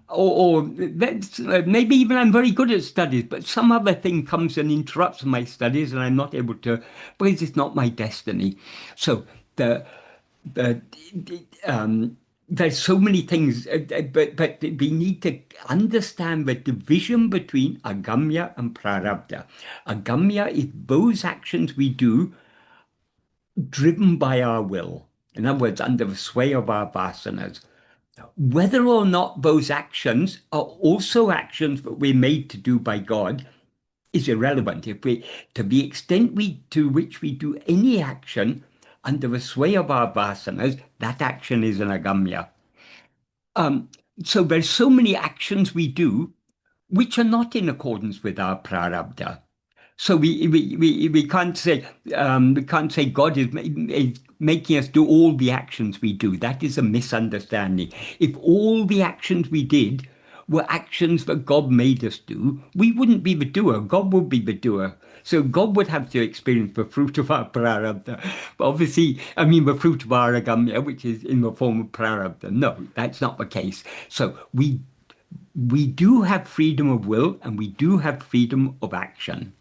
Or maybe even I'm very good at studies, but some other thing comes and interrupts my studies and I'm not able to, because it's not my destiny. So the there's so many things, but we need to understand the division between agamya and prarabdha. Agamya is those actions we do driven by our will. In other words, under the sway of our vasanas. Whether or not those actions are also actions that we're made to do by God is irrelevant. To the extent to which we do any action under the sway of our vasanas, that action is an agamya. So there's so many actions we do which are not in accordance with our prarabdha. So we can't say God is making us do all the actions we do. That is a misunderstanding. If all the actions we did were actions that God made us do, we wouldn't be the doer. God would be the doer. So God would have to experience the fruit of our prarabdha. But obviously, I mean the fruit of our agamya, which is in the form of prarabdha. No, that's not the case. So we do have freedom of will and we do have freedom of action.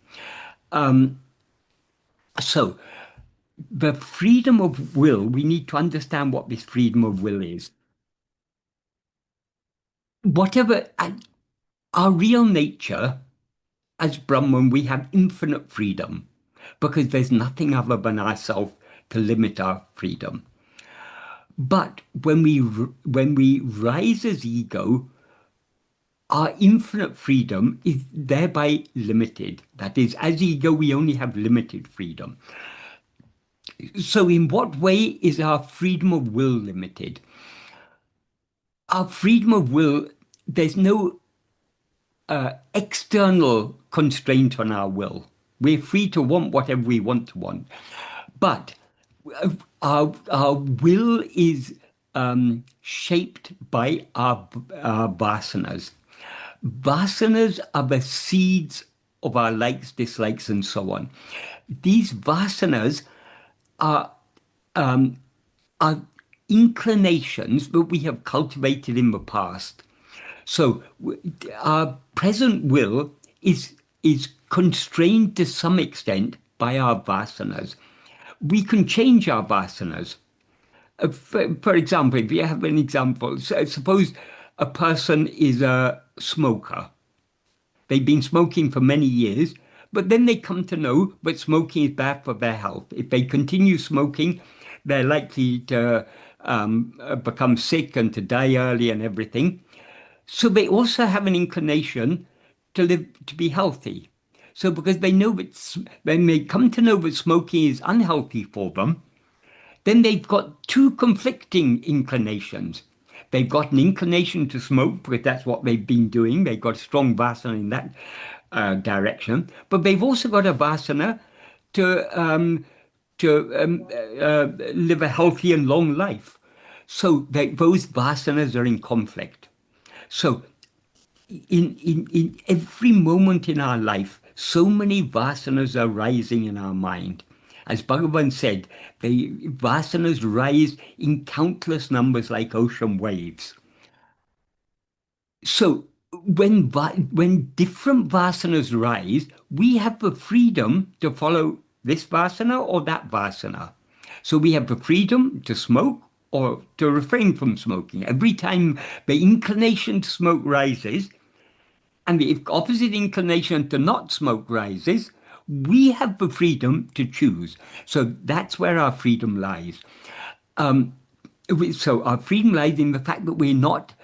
So the freedom of will, we need to understand what this freedom of will is. Whatever our real nature as Brahman, we have infinite freedom because there's nothing other than ourself to limit our freedom. But when we rise as ego, our infinite freedom is thereby limited. That is, as ego, we only have limited freedom. So in what way is our freedom of will limited? Our freedom of will, there's no external constraint on our will. We're free to want whatever we want to want. But our will is shaped by our vasanas. Vasanas are the seeds of our likes, dislikes, and so on. These vasanas are inclinations that we have cultivated in the past. So our present will is constrained to some extent by our vasanas. We can change our vasanas. For example, if you have an example, suppose a person is a smoker. They've been smoking for many years, but then they come to know that smoking is bad for their health. If they continue smoking, they're likely to become sick and to die early and everything. So they also have an inclination to live, to be healthy. So because they know that when they come to know that smoking is unhealthy for them, then they've got two conflicting inclinations. They've got an inclination to smoke because that's what they've been doing. They've got a strong vasana in that direction, but they've also got a vasana to live a healthy and long life. So those vasanas are in conflict. So in every moment in our life, so many vasanas are rising in our mind. As Bhagavan said, the vasanas rise in countless numbers like ocean waves. So when different vasanas rise, we have the freedom to follow this vasana or that vasana. So we have the freedom to smoke or to refrain from smoking. Every time the inclination to smoke rises, and the opposite inclination to not smoke rises, we have the freedom to choose. So that's where our freedom lies. So our freedom lies in the fact that we're not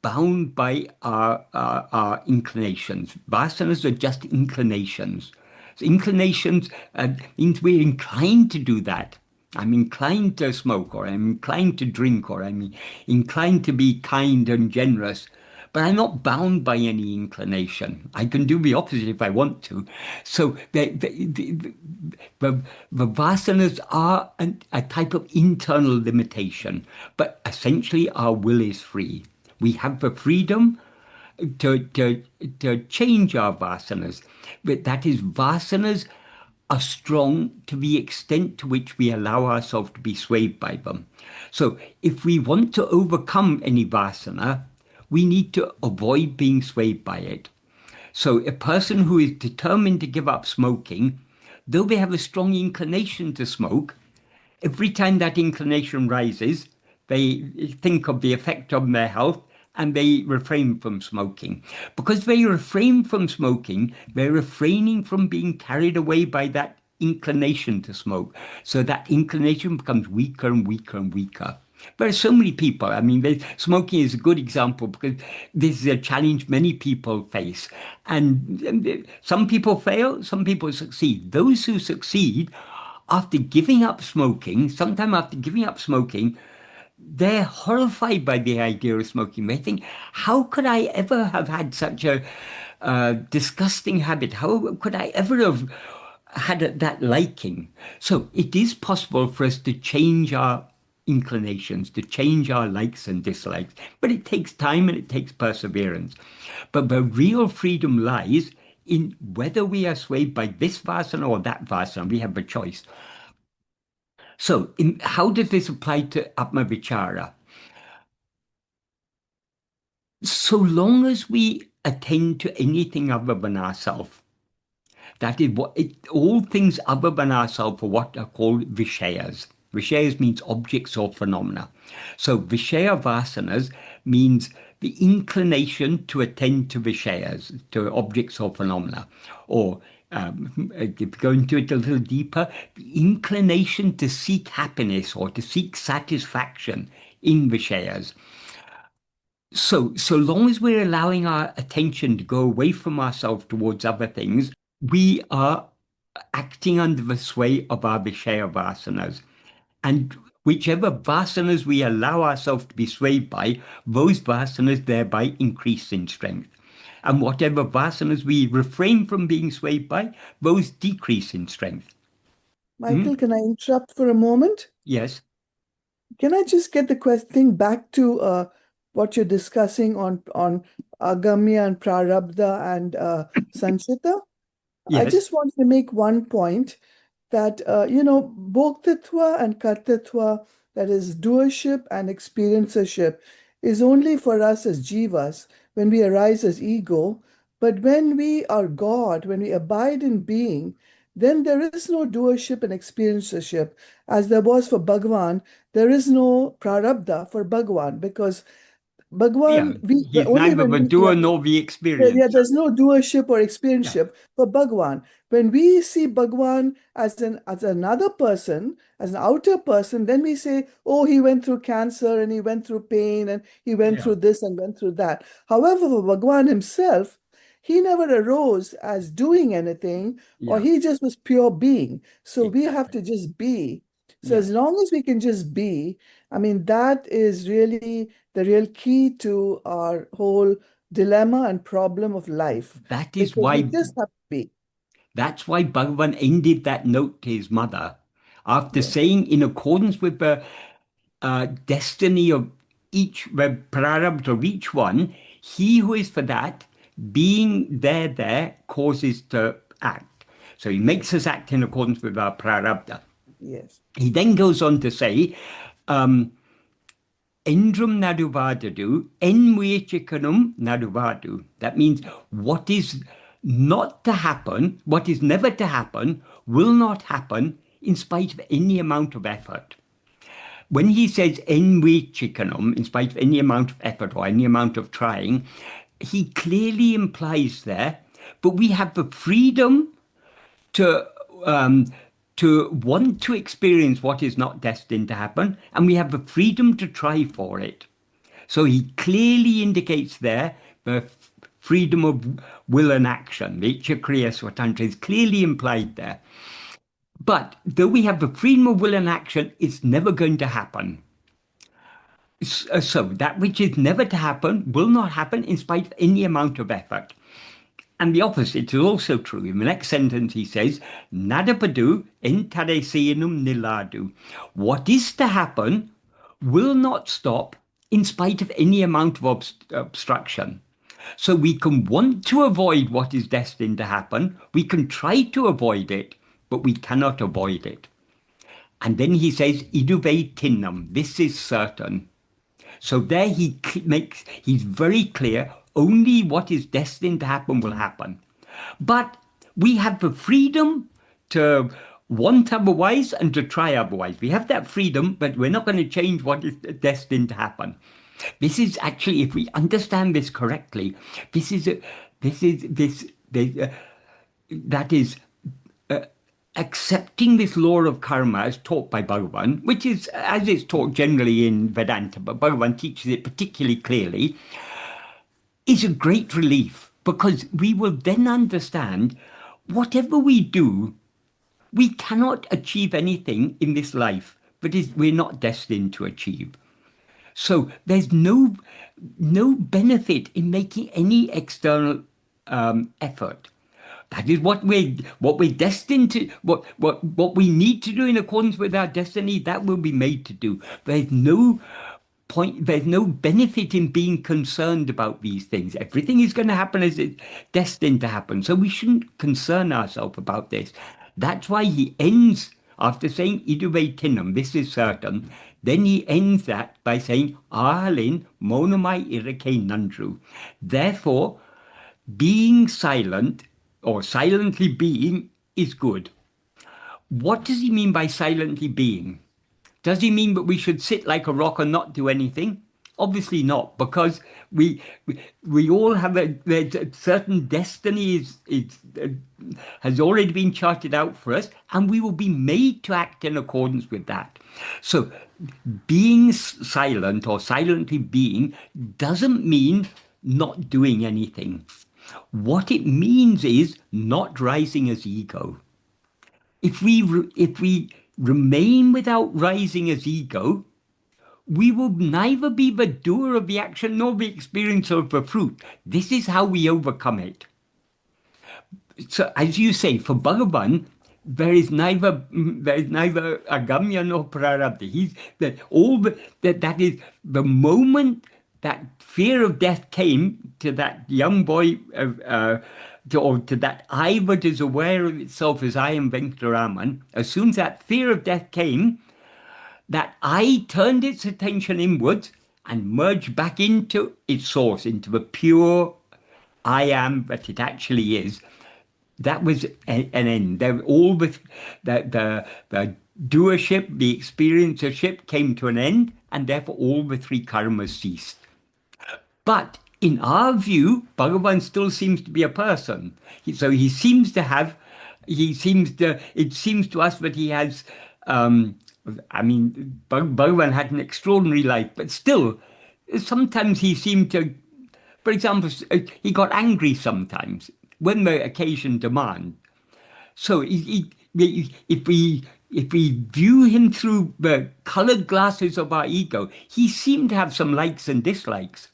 bound by our inclinations. Vasanas are just inclinations. So inclinations means we're inclined to do that. I'm inclined to smoke, or I'm inclined to drink, or I'm inclined to be kind and generous. But I'm not bound by any inclination. I can do the opposite if I want to. So the vasanas are a type of internal limitation, but essentially our will is free. We have the freedom to change our vasanas. But that is, vasanas are strong to the extent to which we allow ourselves to be swayed by them. So if we want to overcome any vasana, we need to avoid being swayed by it. So a person who is determined to give up smoking, though they have a strong inclination to smoke, every time that inclination rises, they think of the effect on their health and they refrain from smoking. Because they refrain from smoking, they're refraining from being carried away by that inclination to smoke. So that inclination becomes weaker and weaker and weaker. There are so many people. I mean, smoking is a good example because this is a challenge many people face. And some people fail, some people succeed. Those who succeed, after giving up smoking, sometime after giving up smoking, they're horrified by the idea of smoking. They think, how could I ever have had such a disgusting habit? How could I ever have had that liking? So it is possible for us to change our inclinations, to change our likes and dislikes, but it takes time and it takes perseverance. But the real freedom lies in whether we are swayed by this vasana or that vasana. We have a choice. So, how does this apply to Atma-vichara? So long as we attend to anything other than ourselves, that is all things other than ourselves are what are called Vishayas. Vishayas means objects or phenomena. So Vishaya vasanas means the inclination to attend to Vishayas, to objects or phenomena. Or if you go into it a little deeper, the inclination to seek happiness or to seek satisfaction in Vishayas. So long as we're allowing our attention to go away from ourselves towards other things, we are acting under the sway of our Vishaya vasanas. And whichever vasanas we allow ourselves to be swayed by, those vasanas thereby increase in strength. And whatever vasanas we refrain from being swayed by, those decrease in strength. Michael, can I interrupt for a moment? Yes, Can I just get the thing back to what you're discussing on agamya and prarabdha and sanchita? I yes, just wanted to make one point that, bhoktitva and kartritva, that is doership and experiencership, is only for us as jivas when we arise as ego. But when we are God, when we abide in being, then there is no doership and experiencership. As there was for Bhagavan, there is no prarabdha for Bhagavan because yeah. Bhagavan, He's only neither when the we, doer nor the experiencer. there's no doership or Yeah, experienship for Bhagwan. When we see Bhagwan as another person, as an outer person, then we say, oh, he went through cancer and he went through pain and he went yeah, through this and went through that. However, for Bhagwan himself, he never arose as doing anything, or yeah, he just was pure being. So we have exactly. to just be. So Yeah. as long as we can just be, I mean, that is really the real key to our whole dilemma and problem of life That is because we why just have to be. That's why Bhagavan ended that note to his mother after Yeah. saying, in accordance with the destiny of each, the prarabdha of each one, he who is for that, being there causes to act. So he Yes. makes us act in accordance with our prarabdha. Yes. He then goes on to say, Endrum naduvadadu, enmuichikanum naduvadu. That means what is not to happen, what is never to happen, will not happen in spite of any amount of effort. When he says enmuichikanum, in spite of any amount of effort or any amount of trying, he clearly implies there, but we have the freedom to um, to want to experience what is not destined to happen, and we have the freedom to try for it. So he clearly indicates there the freedom of will and action. The Kriya Swatantra is clearly implied there. But though we have the freedom of will and action, it's never going to happen. So that which is never to happen will not happen in spite of any amount of effort. And the opposite is also true. In the next sentence, he says, Nadapadu entaresenum niladu. What is to happen will not stop in spite of any amount of obstruction. So we can want to avoid what is destined to happen. We can try to avoid it, but we cannot avoid it. And then he says, Iduve tinnam. This is certain. So there he's very clear, only what is destined to happen will happen. But we have the freedom to want otherwise and to try otherwise. We have that freedom, but we're not going to change what is destined to happen. This is actually, if we understand this correctly, this is a, this is this, this that is accepting this law of karma as taught by Bhagavan, which is as it's taught generally in Vedanta, but Bhagavan teaches it particularly clearly, is a great relief, because we will then understand whatever we do, we cannot achieve anything in this life that we're not destined to achieve. So there's no benefit in making any external effort. That is what we're destined to, what we need to do in accordance with our destiny, that will be made to do. There's no benefit in being concerned about these things. Everything is going to happen as it's destined to happen. So we shouldn't concern ourselves about this. That's why he ends, after saying iduve tinam, this is certain, then he ends that by saying ahalin monomai irake nandru. Therefore, being silent, or silently being, is good. What does he mean by silently being? Does he mean that we should sit like a rock and not do anything? Obviously not, because we all have a certain destiny has already been charted out for us, and we will be made to act in accordance with that. So being silent or silently being doesn't mean not doing anything. What it means is not rising as ego. If we remain without rising as ego, we will neither be the doer of the action nor the experiencer of the fruit. This is how we overcome it. So, as you say, for Bhagavan, there is neither agamya nor prarabdha. That is the moment that fear of death came to that young boy, to that I that is aware of itself as I am Venkataraman. As soon as that fear of death came, that I turned its attention inwards and merged back into its source, into the pure I am that it actually is. That was an end. All the doership, the experiencership came to an end, and therefore all the three karmas ceased. But in our view, Bhagavan still seems to be a person. So it seems to us that he has, Bhagavan had an extraordinary life, but still, sometimes he seemed to, for example, he got angry sometimes when the occasion demanded. So if we view him through the colored glasses of our ego, he seemed to have some likes and dislikes.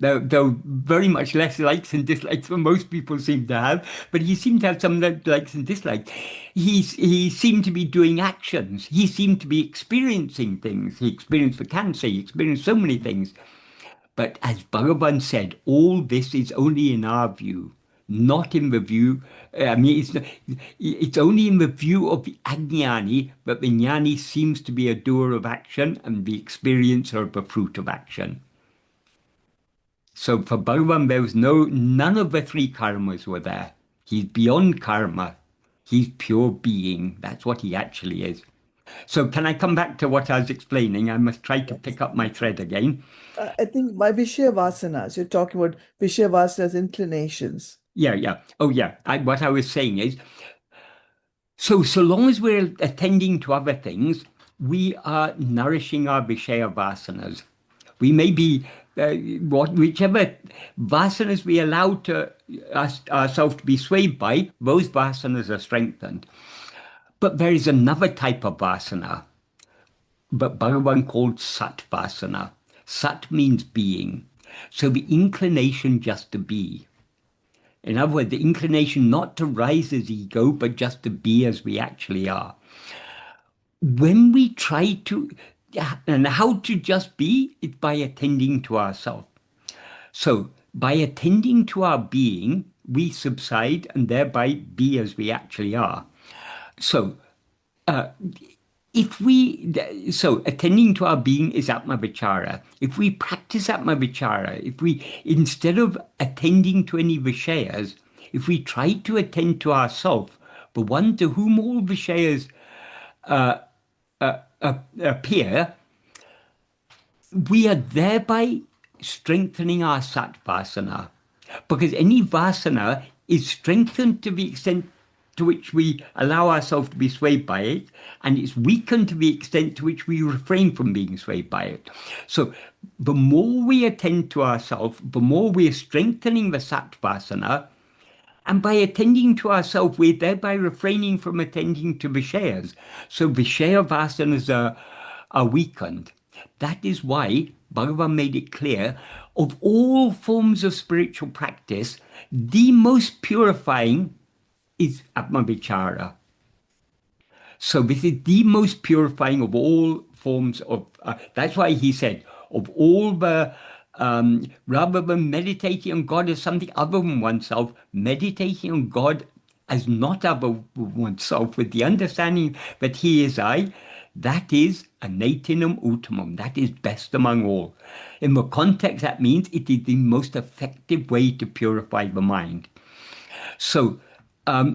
Though very much less likes and dislikes than most people seem to have, but he seemed to have some likes and dislikes. He seemed to be doing actions. He seemed to be experiencing things. He experienced the cancer. He experienced so many things. But as Bhagavan said, all this is only in our view, not in the view. It's only in the view of the ajnani that the jnani seems to be a doer of action and the experiencer of the fruit of action. So for Bhagavan, there was none of the three karmas were there. He's beyond karma. He's pure being. That's what he actually is. So can I come back to what I was explaining? I must try to pick up my thread again. I think by Vishaya Vasanas, you're talking about Vishaya Vasanas inclinations. Yeah. Oh, yeah. What I was saying is, so long as we're attending to other things, we are nourishing our Vishaya Vasanas. We may be, whichever vasanas we allow to ourselves to be swayed by, those vasanas are strengthened. But there is another type of vasana, but Bhagavan called Sat Vasana. Sat means being. So the inclination just to be. In other words, the inclination not to rise as ego, but just to be as we actually are. When we try to, and how to just be, it's by attending to ourselves. So by attending to our being, we subside and thereby be as we actually are. So attending to our being is Atma-vichara. If we practice Atma-vichara, if we, instead of attending to any Vishayas, if we try to attend to ourself, the one to whom all Vishayas appear, we are thereby strengthening our Sat Vasana. Because any Vasana is strengthened to the extent to which we allow ourselves to be swayed by it, and it's weakened to the extent to which we refrain from being swayed by it. So the more we attend to ourselves, the more we are strengthening the sattvasana, and by attending to ourselves, we're thereby refraining from attending to Vishayas. So Vishaya vasanas are weakened. That is why Bhagavan made it clear, of all forms of spiritual practice, the most purifying is Atma-vichara. So this is the most purifying of all forms of, that's why he said, of all the, rather than meditating on God as something other than oneself, meditating on God as not other than oneself, with the understanding that he is I, that is anatinam uttamam, that is best among all. In the context, that means it is the most effective way to purify the mind. So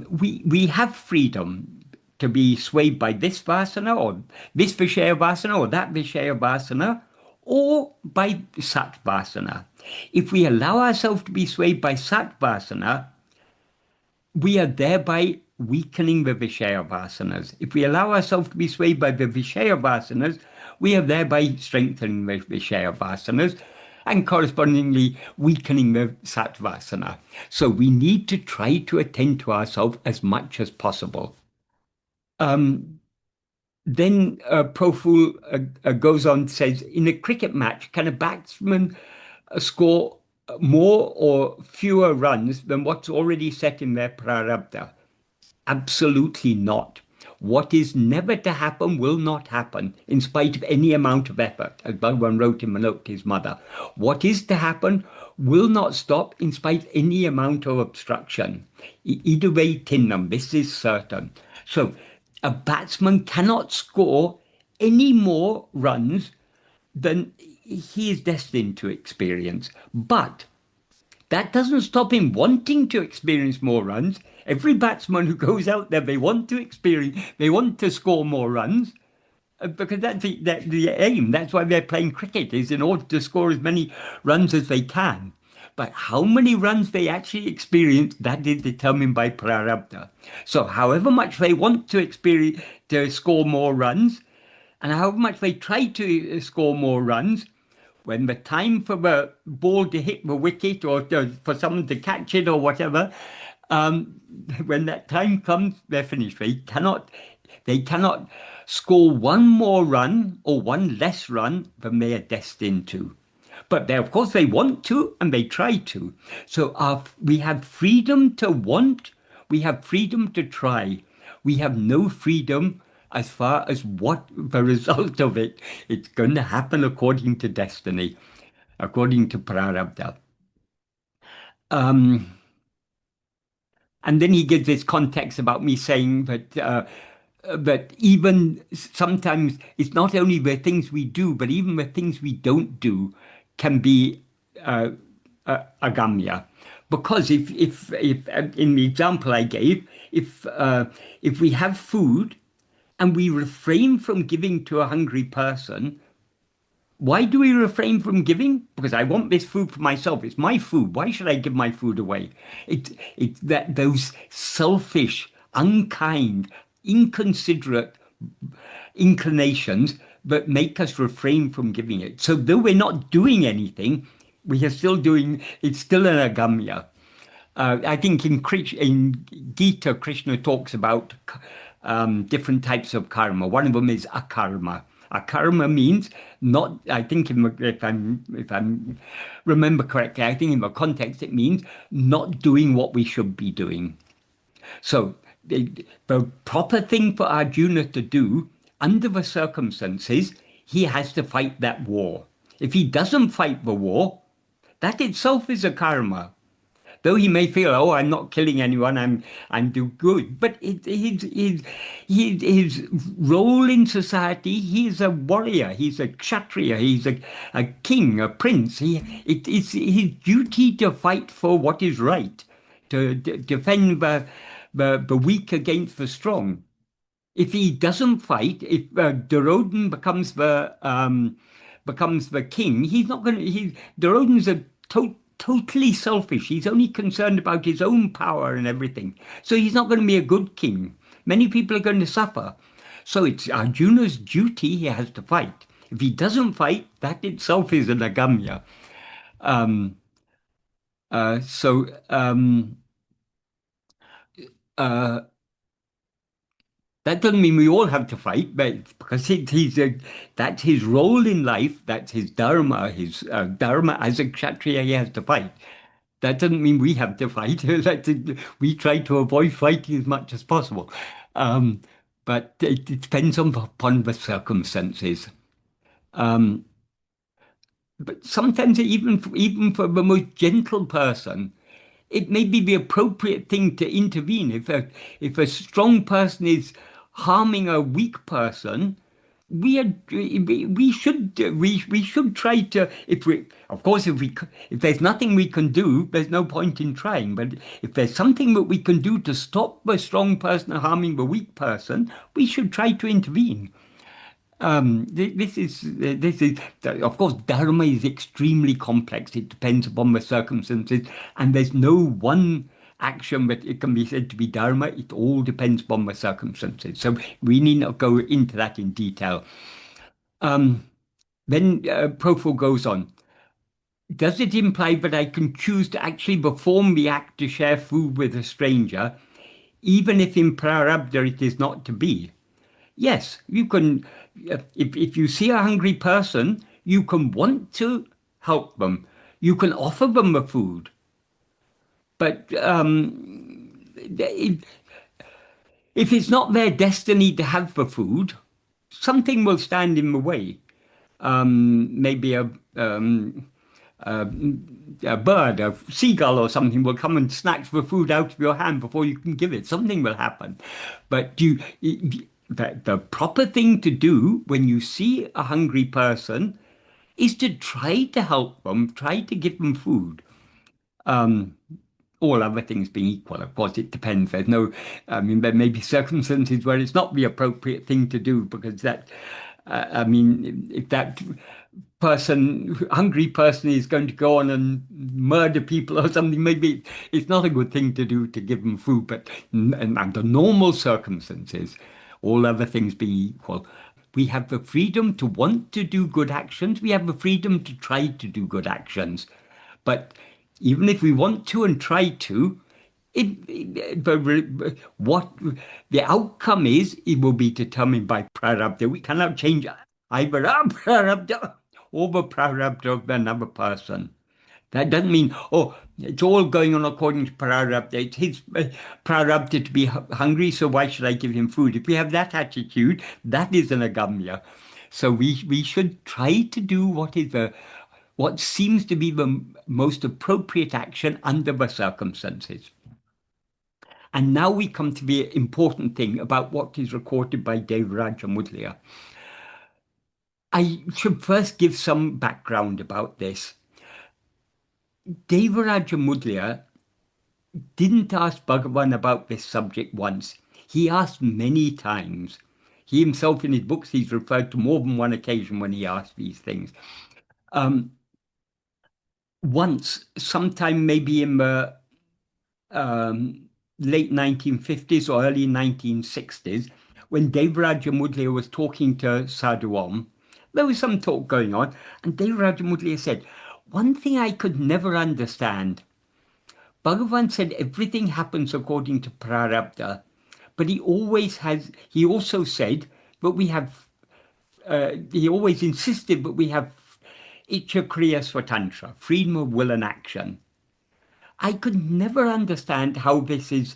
we have freedom to be swayed by this vasana or this Vishaya vasana or that Vishaya vasana, or by Sat vasana. If we allow ourselves to be swayed by Sat vasana, we are thereby weakening the Vishaya vasanas. If we allow ourselves to be swayed by the Vishaya vasanas, we are thereby strengthening the Vishaya vasanas and correspondingly weakening the Sattvasana. So we need to try to attend to ourselves as much as possible. Then Proful goes on, says, in a cricket match, can a batsman score more or fewer runs than what's already set in their prarabdha? Absolutely not. What is never to happen will not happen, in spite of any amount of effort, as Bhagavan wrote in a note to his mother. What is to happen will not stop, in spite of any amount of obstruction. Iduve tinnam, this is certain. So a batsman cannot score any more runs than he is destined to experience. But that doesn't stop him wanting to experience more runs. Every batsman who goes out there, they want to score more runs, because that's the aim. That's why they're playing cricket, is in order to score as many runs as they can. But how many runs they actually experience, that is determined by prarabdha. So however much they want to experience, to score more runs, and however much they try to score more runs, when the time for the ball to hit the wicket or for someone to catch it or whatever, when that time comes, they're finished. They cannot score one more run or one less run than they are destined to. But of course they want to and they try to. So we have freedom to want, we have freedom to try. We have no freedom as far as what the result of it. It's going to happen according to destiny, according to prarabdha. And then he gives this context about me saying that even sometimes it's not only the things we do, but even the things we don't do can be agamya. Because if in the example I gave, if we have food and we refrain from giving to a hungry person, why do we refrain from giving? Because I want this food for myself. It's my food. Why should I give my food away? It's that those selfish, unkind, inconsiderate inclinations that make us refrain from giving it. So though we're not doing anything, we are still doing, it's still an agamya. I think in Gita, Krishna talks about different types of karma. One of them is akarma. Akarma means not. I think if I'm remember correctly, I think in the context it means not doing what we should be doing. So the proper thing for Arjuna to do under the circumstances, he has to fight that war. If he doesn't fight the war, that itself is a karma. Though he may feel, oh, I'm not killing anyone, I'm doing good, but his role in society, he's a warrior, he's a kshatriya, he's a king, a prince. It's his duty to fight for what is right, to defend the weak against the strong. If he doesn't fight, if Duryodhan becomes the king, he's not going to. Duryodhan's a totally selfish. He's only concerned about his own power and everything. So he's not going to be a good king. Many people are going to suffer. So it's Arjuna's duty. He has to fight. If he doesn't fight, that itself is an agamya. Um, so uh, that doesn't mean we all have to fight, but because that's his role in life, that's his dharma. His dharma as a kshatriya, he has to fight. That doesn't mean we have to fight. We try to avoid fighting as much as possible. Um, but it depends upon the circumstances. Um, but sometimes even for the most gentle person, it may be the appropriate thing to intervene. If a strong person is harming a weak person, we should try to, if we of course if there's nothing we can do, there's no point in trying. But if there's something that we can do to stop the strong person harming the weak person, we should try to intervene. This is of course, dharma is extremely complex. It depends upon the circumstances, and there's no one action that it can be said to be dharma. It all depends upon the circumstances. So we need not go into that in detail. Then Profil goes on. Does it imply that I can choose to actually perform the act to share food with a stranger, even if in prarabdha it is not to be? Yes, you can. If you see a hungry person, you can want to help them. You can offer them the food. But if it's not their destiny to have the food, something will stand in the way. Maybe a bird, a seagull or something will come and snatch the food out of your hand before you can give it. Something will happen. But the proper thing to do when you see a hungry person is to try to help them, try to give them food. All other things being equal, of course, it depends. There's no, I mean, there may be circumstances where it's not the appropriate thing to do because I mean, if that hungry person is going to go on and murder people or something, maybe it's not a good thing to do to give them food. But under normal circumstances, all other things being equal, we have the freedom to want to do good actions. We have the freedom to try to do good actions. But even if we want to and try to, what the outcome is, it will be determined by prarabdha. We cannot change either our prarabdha or the prarabdha of another person. That doesn't mean, oh, it's all going on according to prarabdha. It's his prarabdha to be hungry, so why should I give him food? If we have that attitude, that is an agamya. So we should try to do what seems to be the most appropriate action under the circumstances. And now we come to the important thing about what is recorded by Devaraja Mudliya. I should first give some background about this. Devaraja Mudliya didn't ask Bhagavan about this subject once. He asked many times. He himself in his books, he's referred to more than one occasion when he asked these things. Once, sometime maybe in the late 1950s or early 1960s, when Devaraja Mudliya was talking to Sadhu Om, there was some talk going on, and Devaraja Mudliya said, one thing I could never understand, Bhagavan said everything happens according to prarabdha, but he also said, but we have, he always insisted, but we have icha kriya swatantra, freedom of will and action. I could never understand how this is,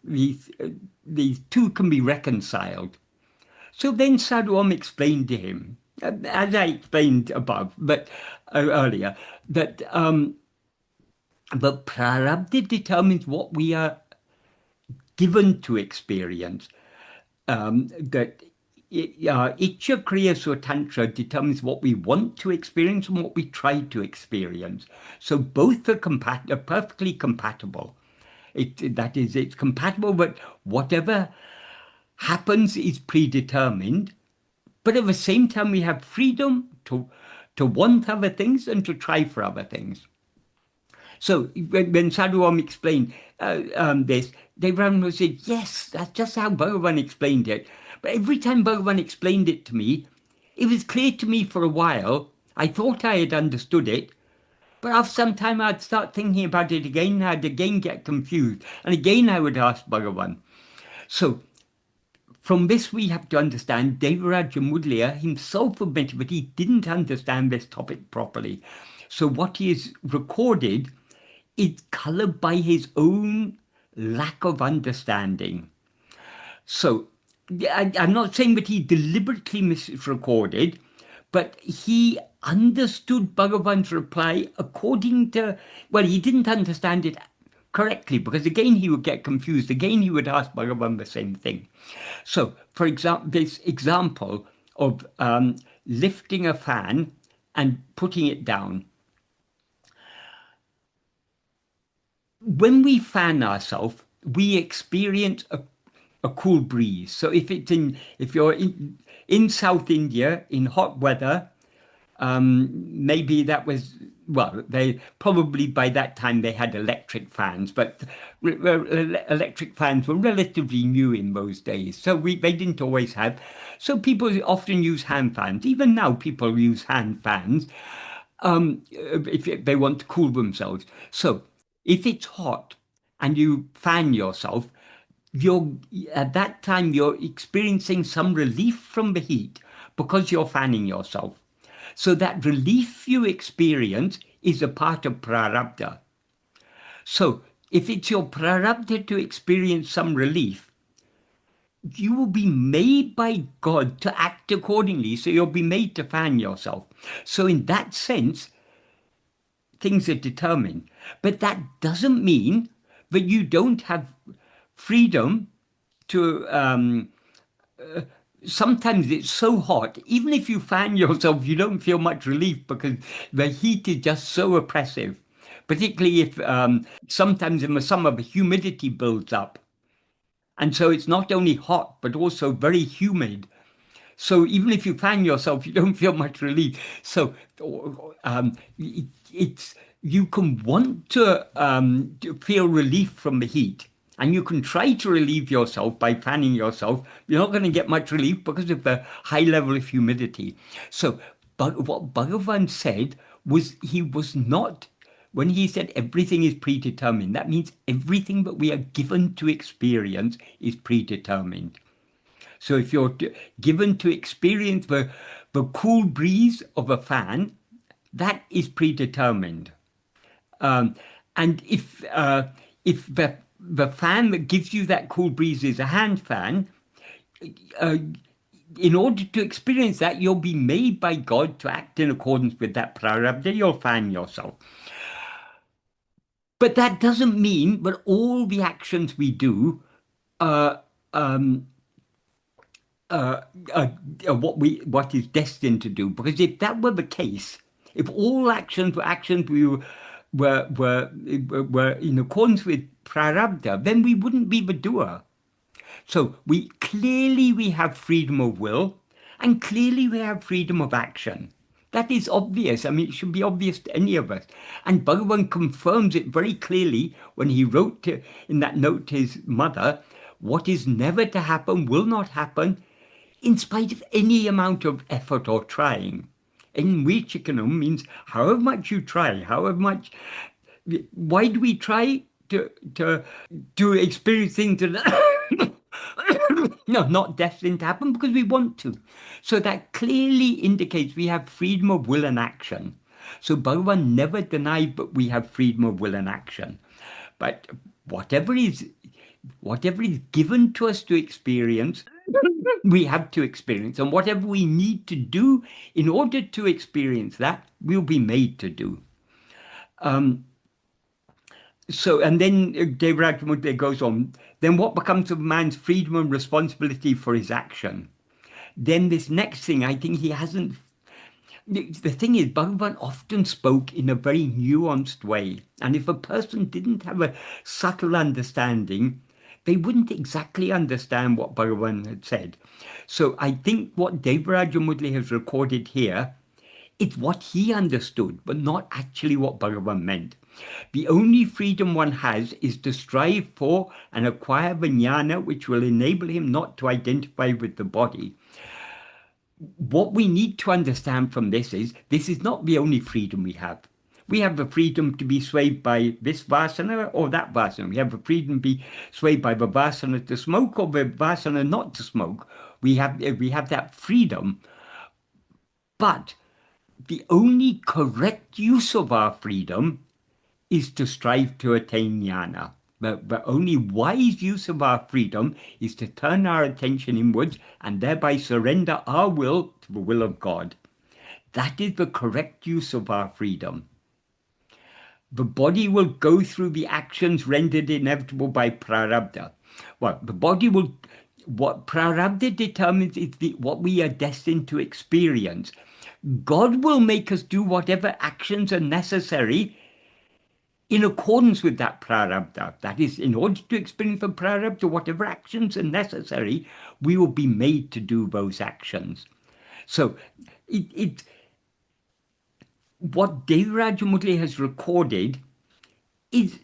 these two can be reconciled. So then Sadhu Om explained to him, as I explained above, but earlier, that the prarabdha determines what we are given to experience. That Icha Kriya Swatantra determines what we want to experience and what we try to experience. So both are perfectly compatible. That is, it's compatible, but whatever happens is predetermined. But at the same time, we have freedom to want other things and to try for other things. So when Sadhu Om explained this, Dev said, yes, that's just how Bhagavan explained it. But every time Bhagavan explained it to me, it was clear to me for a while. I thought I had understood it, but after some time I'd start thinking about it again, and I'd again get confused. And again I would ask Bhagavan. So from this we have to understand Devaraja Mudliya himself admitted that he didn't understand this topic properly. So what he is recorded is colored by his own lack of understanding. So I'm not saying that he deliberately misrecorded, but he understood Bhagavan's reply according to, well, he didn't understand it correctly, because again he would get confused. Again he would ask Bhagavan the same thing. So, for example, this example of lifting a fan and putting it down. When we fan ourselves, we experience a cool breeze. So if you're in South India in hot weather, maybe that was, well, they probably by that time they had electric fans, but electric fans were relatively new in those days, so they didn't always have. So people often use hand fans. Even now, people use hand fans if they want to cool themselves. So if it's hot and you fan yourself, you're at that time you're experiencing some relief from the heat because you're fanning yourself. So that relief you experience is a part of prarabdha. So if it's your prarabdha to experience some relief, you will be made by God to act accordingly. So you'll be made to fan yourself. So in that sense, things are determined. But that doesn't mean that you don't have freedom to sometimes it's so hot, even if you fan yourself, you don't feel much relief because the heat is just so oppressive. Particularly if sometimes in the summer the humidity builds up. And so it's not only hot, but also very humid. So even if you fan yourself, you don't feel much relief. So it's you can want to feel relief from the heat, and you can try to relieve yourself by fanning yourself. You're not going to get much relief because of the high level of humidity. So, but what Bhagavan said was he was not. When he said everything is predetermined, that means everything that we are given to experience is predetermined. So if you're given to experience the cool breeze of a fan, that is predetermined. And if the fan that gives you that cool breeze is a hand fan, in order to experience that, you'll be made by God to act in accordance with that prarabdha. You'll fan yourself. But that doesn't mean that all the actions we do what is destined to do. Because if that were the case, if all actions were actions we were in accordance with prarabdha, then we wouldn't be the doer. So we have freedom of will, and clearly we have freedom of action. That is obvious. I mean, it should be obvious to any of us. And Bhagavan confirms it very clearly when he wrote in that note to his mother, what is never to happen will not happen in spite of any amount of effort or trying. In Vichikanam means however much you try, however much. Why do we try to experience things that no, not destined to happen? Because we want to. So that clearly indicates we have freedom of will and action. So Bhagavan never denied that we have freedom of will and action. But whatever is given to us to experience, we have to experience. And whatever we need to do in order to experience that, we'll be made to do. So, and then Devraj Mudde goes on, then what becomes of man's freedom and responsibility for his action? Then this next thing, I think he hasn't. The thing is, Bhagavan often spoke in a very nuanced way. And if a person didn't have a subtle understanding, they wouldn't exactly understand what Bhagavan had said. So I think what Devaraja Mudli has recorded here It's what he understood, but not actually what Bhagavan meant. The only freedom one has is to strive for and acquire the jnana which will enable him not to identify with the body. What we need to understand from this is not the only freedom we have. We have the freedom to be swayed by this vasana or that vasana. We have the freedom to be swayed by the vasana to smoke or the vasana not to smoke. We have that freedom, but the only correct use of our freedom is to strive to attain jnana. The only wise use of our freedom is to turn our attention inwards and thereby surrender our will to the will of God. That is the correct use of our freedom. The body will go through the actions rendered inevitable by prarabdha. Well, the body will, what prarabdha determines is what we are destined to experience. God will make us do whatever actions are necessary in accordance with that prarabdha. That is, in order to experience the prarabdha, whatever actions are necessary, we will be made to do those actions. So what Devaraj Murli has recorded is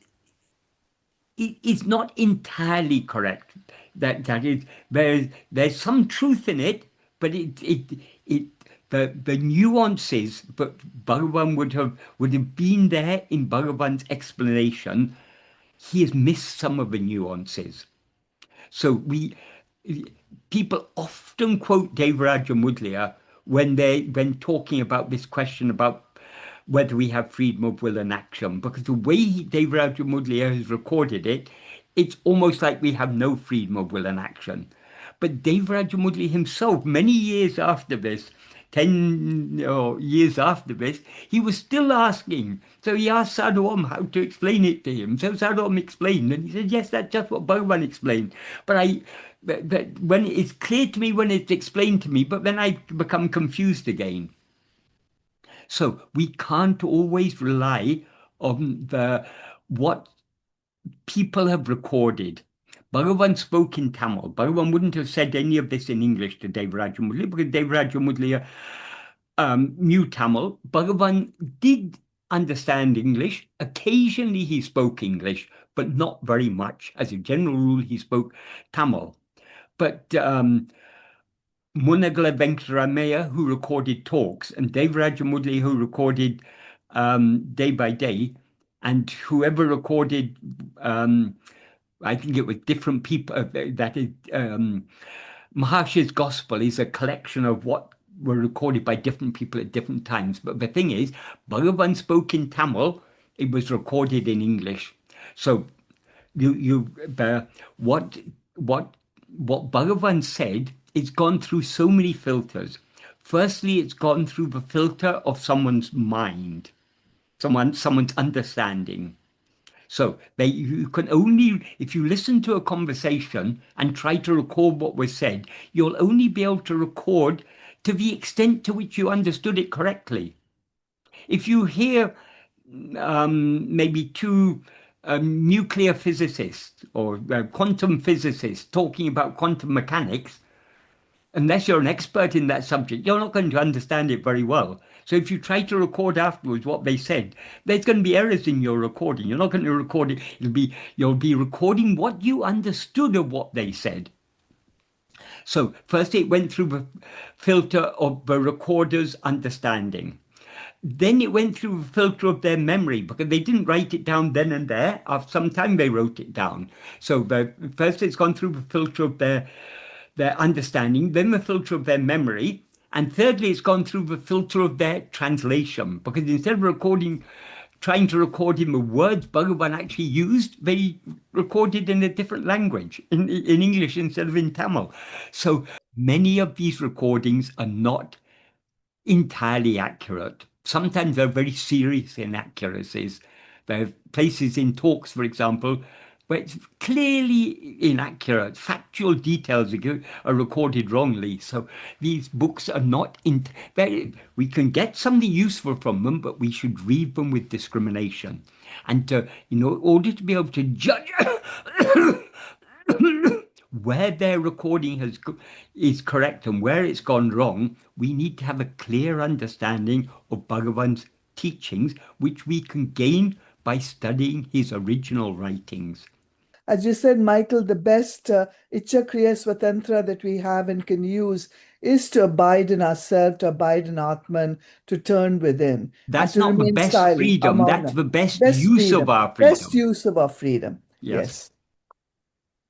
not entirely correct. That is, there's some truth in it, but the nuances that Bhagavan would have been there in Bhagavan's explanation, he has missed some of the nuances. So people often quote Devaraja Mudliya when talking about this question about whether we have freedom of will and action, because the way Devaraja Mudliya has recorded it, it's almost like we have no freedom of will and action. But Devaraja Mudliya himself, many years after this, 10 years after this, he was still asking. So he asked Sadhu Om how to explain it to him. So Sadhu Om explained, and he said, yes, that's just what Bhagavan explained. But when it's clear to me when it's explained to me, but then I become confused again. So we can't always rely on what people have recorded. Bhagavan spoke in Tamil. Bhagavan wouldn't have said any of this in English to Devaraja Mudliya because Devaraja Mudliya knew Tamil. Bhagavan did understand English. Occasionally he spoke English, but not very much. As a general rule, he spoke Tamil. But Munagala Venkataramaya, who recorded talks, and Devaraja Mudli, who recorded day by day, and whoever recorded, I think it was different people, that is, Maharshi's Gospel is a collection of what were recorded by different people at different times. But the thing is, Bhagavan spoke in Tamil, it was recorded in English. So what Bhagavan said, it's gone through so many filters. Firstly, it's gone through the filter of someone's mind, someone's understanding. So you can only, if you listen to a conversation and try to record what was said, you'll only be able to record to the extent to which you understood it correctly. If you hear maybe two nuclear physicists or quantum physicists talking about quantum mechanics, unless you're an expert in that subject, you're not going to understand it very well. So if you try to record afterwards what they said, there's going to be errors in your recording. You're not going to record it. You'll be recording what you understood of what they said. So first it went through the filter of the recorder's understanding. Then it went through the filter of their memory because they didn't write it down then and there. After some time they wrote it down. So first it's gone through the filter of their understanding, then the filter of their memory, and thirdly it's gone through the filter of their translation, because instead of trying to record in the words Bhagavan actually used, they recorded in a different language, in English instead of in Tamil. So many of these recordings are not entirely accurate. Sometimes they're very serious inaccuracies. There are places in talks, for example, where it's clearly inaccurate. Factual details are recorded wrongly. So these books are not we can get something useful from them, but we should read them with discrimination. And in order to be able to judge where their recording is correct and where it's gone wrong, we need to have a clear understanding of Bhagavan's teachings, which we can gain by studying his original writings. As you said, Michael, the best Icha Kriya Swatantra that we have and can use is to abide in ourselves, to abide in Atman, to turn within, and That's to not the remain best silent, freedom. That's amana. the best Best use of freedom, our best freedom. use of our freedom. Yes. Yes.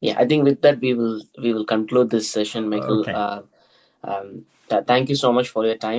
Yeah, I think with that we will conclude this session, Michael. Okay. Thank you so much for your time.